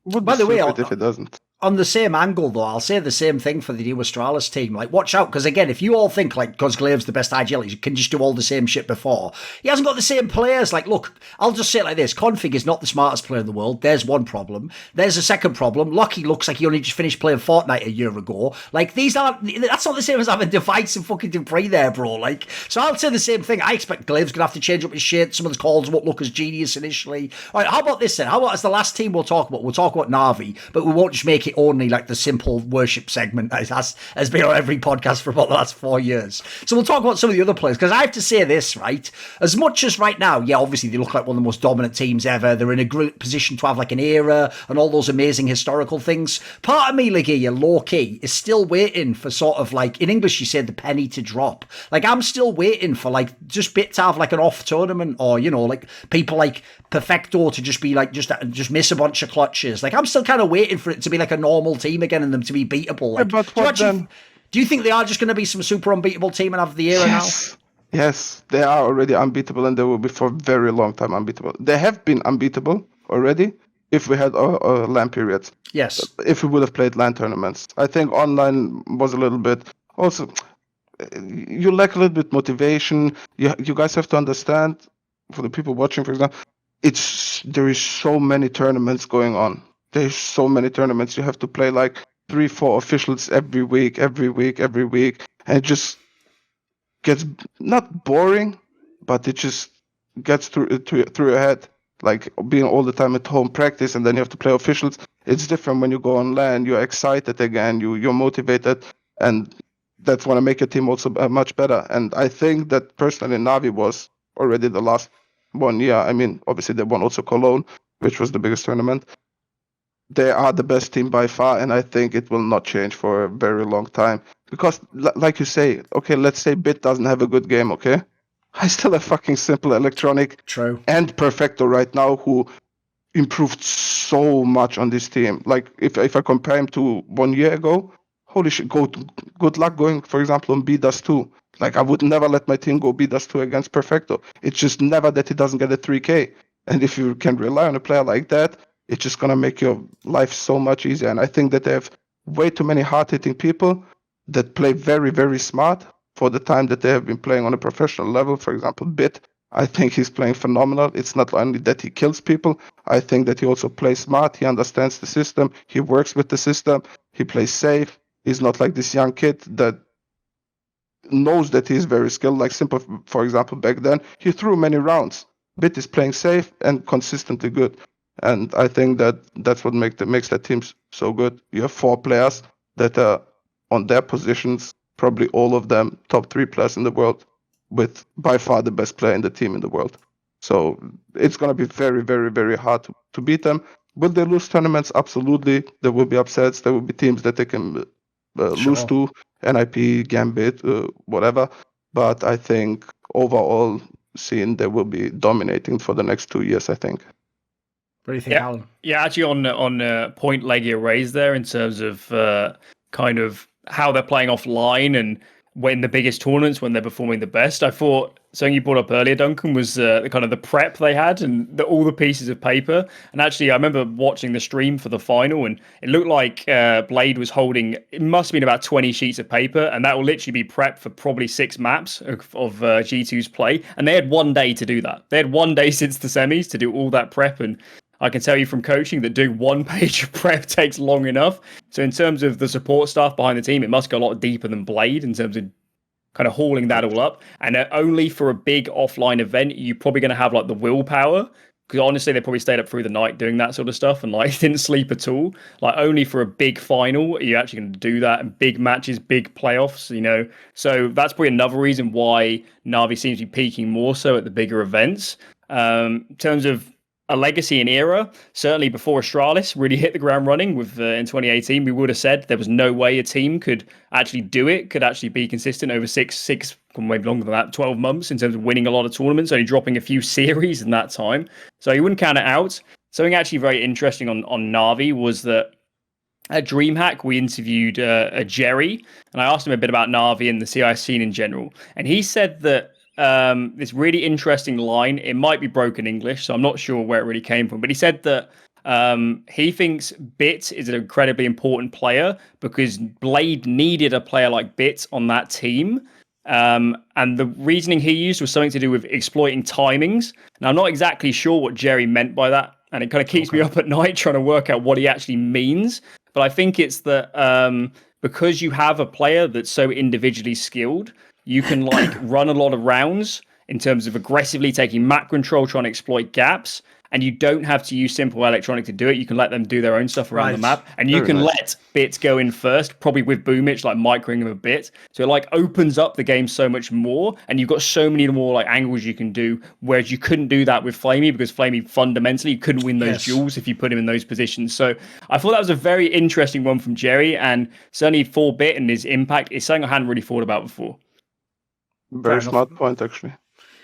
By the way, if it doesn't. On the same angle, though, I'll say the same thing for the new Astralis team. Like, watch out, because again, if you all think, like, because Glave's the best IGL, you can just do all the same shit before, he hasn't got the same players. Like, look, I'll just say it like this. Config is not the smartest player in the world. There's one problem. There's a second problem. Lucky looks like he only just finished playing Fortnite a year ago. Like, that's not the same as having Device and fucking dupreeh there, bro. Like, so I'll say the same thing. I expect Glave's going to have to change up his shit. Some of the calls won't look as genius initially. All right, how about this then? How about as the last team we'll talk about? We'll talk about Na'Vi, but we won't just make it only like the simple worship segment that has been on every podcast for about the last 4 years. So we'll talk about some of the other players, because I have to say this, right? As much as right now, yeah, obviously they look like one of the most dominant teams ever. They're in a great position to have like an era and all those amazing historical things. Part of me, LEGIJA, low-key, is still waiting for sort of like, in English you said the penny to drop. Like, I'm still waiting for like just bit to have like an off tournament, or, like people like Perfecto to just be like, just miss a bunch of clutches. Like, I'm still kind of waiting for it to be like a normal team again and them to be beatable. Like, but what then? Do you think they are just going to be some super unbeatable team and have the era now? Yes, they are already unbeatable, and they will be for a very long time unbeatable. They have been unbeatable already if we had LAN periods. Yes. If we would have played LAN tournaments. I think online was a little bit... Also, you lack a little bit motivation. You guys have to understand, for the people watching, for example, there is so many tournaments going on. There's so many tournaments. You have to play like 3-4 officials every week, and it just gets not boring, but it just gets through your head. Like being all the time at home practice, and then you have to play officials. It's different when you go on LAN. You're excited again. You're motivated, and that's when I make your team also much better. And I think that personally, Na'Vi was already the last one. Yeah, I mean, obviously they won also Cologne, which was the biggest tournament. they are the best team by far, and I think it will not change for a very long time. Because, like you say, okay, let's say Bit doesn't have a good game, okay? I still have fucking Simple, Electronic, True. and Perfecto right now, who improved so much on this team. Like, if I compare him to 1 year ago, holy shit, good luck going, for example, on B-Dust 2. Like, I would never let my team go B-Dust 2 against Perfecto. It's just never that he doesn't get a 3K. And if you can rely on a player like that, it's just going to make your life so much easier. And I think that they have way too many hard-hitting people that play very, very smart for the time that they have been playing on a professional level. For example, Bit, I think he's playing phenomenal. It's not only that he kills people, I think that he also plays smart. He understands the system. He works with the system. He plays safe. He's not like this young kid that knows that he's very skilled. Like Simple, for example, back then, he threw many rounds. Bit is playing safe and consistently good. And I think that that's what makes that team so good. You have 4 players that are on their positions, probably all of them top 3 players in the world, with by far the best player in the team in the world. So it's going to be very, very, very hard to beat them. Will they lose tournaments? Absolutely. There will be upsets. There will be teams that they can lose to, NIP, Gambit, whatever. But I think overall, scene, they will be dominating for the next 2 years, I think. What do you think, Alan? Yeah, actually on point LEGIJA raised there in terms of kind of how they're playing offline and when the biggest tournaments, when they're performing the best. I thought something you brought up earlier, Duncan, was the kind of the prep they had and all the pieces of paper. And actually, I remember watching the stream for the final, and it looked like Blade was holding, it must have been about 20 sheets of paper, and that will literally be prepped for probably 6 maps of G2's play. And they had 1 day to do that. They had 1 day since the semis to do all that prep, and I can tell you from coaching that doing 1 page of prep takes long enough. So in terms of the support staff behind the team, it must go a lot deeper than Blade in terms of kind of hauling that all up. And only for a big offline event, you're probably going to have like the willpower. Because honestly, they probably stayed up through the night doing that sort of stuff and like didn't sleep at all. Like only for a big final, are you actually going to do that, and big matches, big playoffs, you know? So that's probably another reason why Na'Vi seems to be peaking more so at the bigger events. In terms of a legacy and era, certainly before Astralis really hit the ground running with in 2018, we would have said there was no way a team could actually do it, could actually be consistent over six, maybe longer than that, 12 months in terms of winning a lot of tournaments, only dropping a few series in that time. So you wouldn't count it out. Something actually very interesting on Na'Vi was that at DreamHack, we interviewed Jerry, and I asked him a bit about Na'Vi and the CIS scene in general. And he said that this really interesting line, it might be broken English, so I'm not sure where it really came from, but he said that he thinks Bit is an incredibly important player because Blade needed a player like Bit on that team. And the reasoning he used was something to do with exploiting timings. Now, I'm not exactly sure what Jerry meant by that, and it kind of keeps me up at night trying to work out what he actually means. But I think it's that because you have a player that's so individually skilled, you can like run a lot of rounds in terms of aggressively taking map control, trying to exploit gaps, and you don't have to use Simple Electronic to do it. You can let them do their own stuff around the map, and you can let Bits go in first, probably with Boomich, like microing him a bit. So it like opens up the game so much more, and you've got so many more like angles you can do, whereas you couldn't do that with Flamey, because Flamey fundamentally you couldn't win those duels if you put him in those positions. So I thought that was a very interesting one from Jerry, and certainly for Bit and his impact is something I hadn't really thought about before. Very smart point, actually.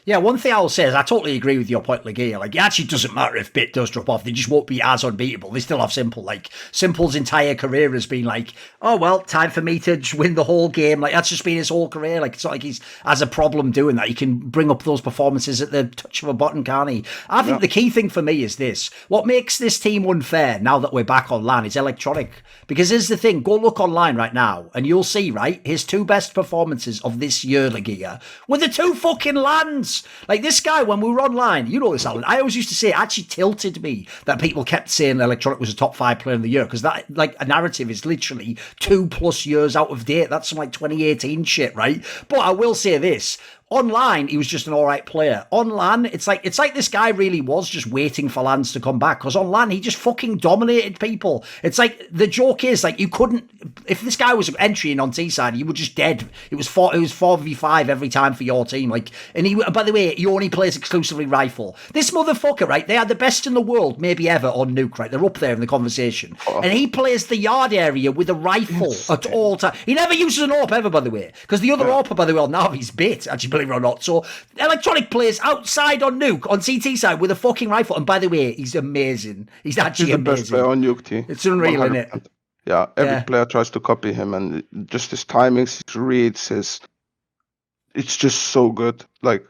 Yeah, one thing I will say is I totally agree with your point, LEGIJA. Like, it actually doesn't matter if Bit does drop off. They just won't be as unbeatable. They still have Simple. Like, Simple's entire career has been like, oh, well, time for me to win the whole game. Like, that's just been his whole career. Like, it's not like he's has a problem doing that. He can bring up those performances at the touch of a button, can't he? I think the key thing for me is this. What makes this team unfair now that we're back on LAN is Electronic. Because here's the thing. Go look online right now, and you'll see, right, his 2 best performances of this year, LEGIJA, were the 2 fucking LANs. Like, this guy, when we were online, you know this, Alan, I always used to say it actually tilted me that people kept saying Electronic was a top 5 player of the year, because that, like, a narrative is literally 2+ years out of date. That's some, like, 2018 shit, right? But I will say this. online, he was just an all right player. On LAN, it's like this guy really was just waiting for LANs to come back. Because on LAN, he just fucking dominated people. It's like the joke is like you couldn't. If this guy was entering on T side, you were just dead. It was 4v5 every time for your team. Like, and he, by the way, he only plays exclusively rifle. This motherfucker, right? They are the best in the world, maybe ever, on Nuke, right? They're up there in the conversation. And he plays the yard area with a rifle at all times. He never uses an AWP ever, by the way, because the other AWP, by the way, on Navi's bit, actually, believe it or not. So Electronic plays outside on Nuke, on CT side, with a fucking rifle. And by the way, he's amazing. He's actually the amazing. Best player on Nuke T. It's unreal, 100%. Isn't it? Yeah, every player tries to copy him, and just his timings, his reads, it's just so good. Like,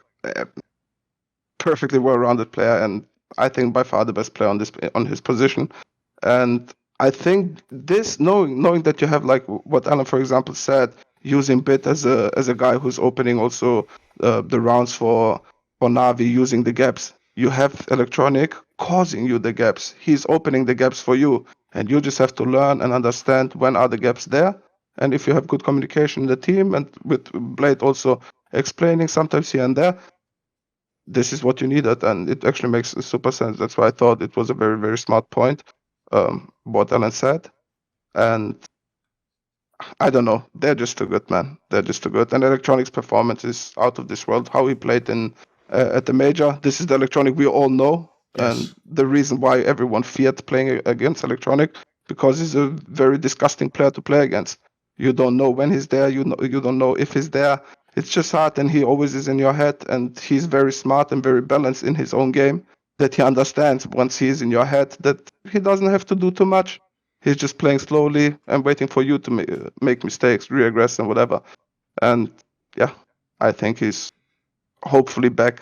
perfectly well-rounded player, and I think by far the best player on his position. And I think this, knowing that you have, like what Allan, for example, said, using Bit as a guy who's opening also the rounds for Na'Vi, using the gaps. You have Electronic causing you the gaps. He's opening the gaps for you, and you just have to learn and understand when are the gaps there. And if you have good communication in the team, and with Blade also explaining sometimes here and there, this is what you needed, and it actually makes super sense. That's why I thought it was a very, very smart point, what Allan said. And I don't know, they're just too good, man. They're just too good. And Electronic's performance is out of this world. How he played at the major, this is the Electronic we all know. Yes. And the reason why everyone feared playing against Electronic, because he's a very disgusting player to play against. You don't know when he's there. You don't know if he's there. It's just hard, and he always is in your head, and he's very smart and very balanced in his own game, that he understands once he's in your head that he doesn't have to do too much. He's just playing slowly and waiting for you to make mistakes, regress and whatever. And yeah, I think he's hopefully back.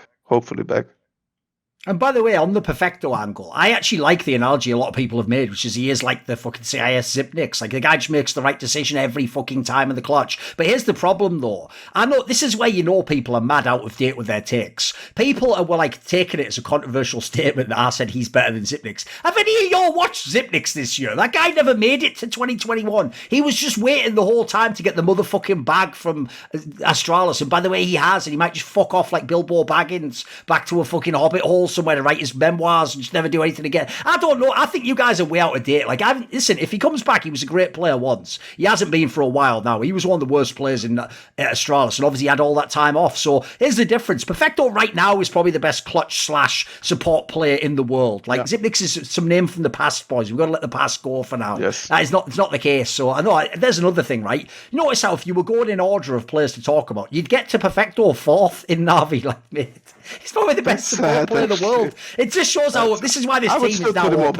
And by the way, on the Perfecto angle, I actually like the analogy a lot of people have made, which is he is like the fucking CIS Zipnix. Like, the guy just makes the right decision every fucking time in the clutch. But here's the problem, though. I know this is where you know people are mad out of date with their takes. People were like taking it as a controversial statement that I said he's better than Zipnix. Have any of y'all watched Zipnix this year? That guy never made it to 2021. He was just waiting the whole time to get the motherfucking bag from Astralis. And by the way, he has, and he might just fuck off like Bilbo Baggins back to a fucking hobbit hole somewhere to write his memoirs and just never do anything again. I don't know. I think you guys are way out of date. Like, listen, if he comes back, he was a great player once. He hasn't been for a while now. He was one of the worst players in Astralis, and obviously he had all that time off. So here's the difference. Perfecto right now is probably the best clutch / support player in the world. Like, Zipnix is some name from the past, boys. We've got to let the past go for now. Yes. That is it's not the case. So I know there's another thing, right? You notice how if you were going in order of players to talk about, you'd get to Perfecto fourth in Na'Vi. Like, mate, he's probably the best support player in the world. It just shows how this is why this team is now OP.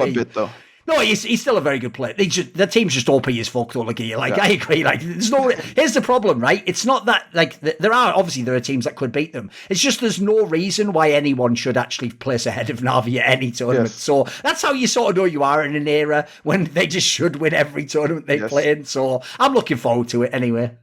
No, he's still a very good player. The team's just OP as fuck, though. Like, I agree. Like, there's no. Here's the problem, right? It's not that like there are teams that could beat them. It's just there's no reason why anyone should actually place ahead of Na'Vi at any tournament. Yes. So that's how you sort of know you are in an era when they just should win every tournament they play in. So I'm looking forward to it anyway.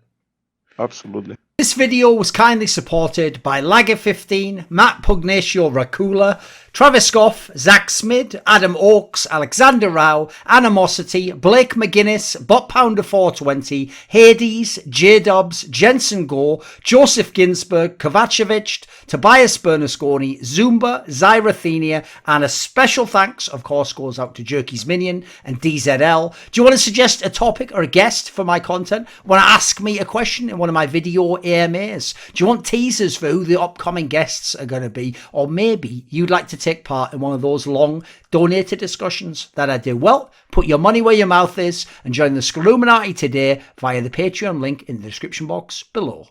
Absolutely. This video was kindly supported by Lager15, Matt Pugnatio Rajcula, Travis Goff, Zack Schmidt, Adam Ochs, Alexander Rao, Animosity, Blake Mcginis, Bot Pounder 420, Hades, Jdubs, Jensen Goh, Joseph Ginsburg, Kovacevicd, Tobias Bernasconi, Zoomba, Zyrathenia, and a special thanks, of course, goes out to Jerky's Minion and DZL. Do you want to suggest a topic or a guest for my content? Want to ask me a question in one of my video AMAs? Do you want teasers for who the upcoming guests are going to be? Or maybe you'd like to take part in one of those long donated discussions that I do? Well, put your money where your mouth is and join the Scruminati today via the Patreon link in the description box below.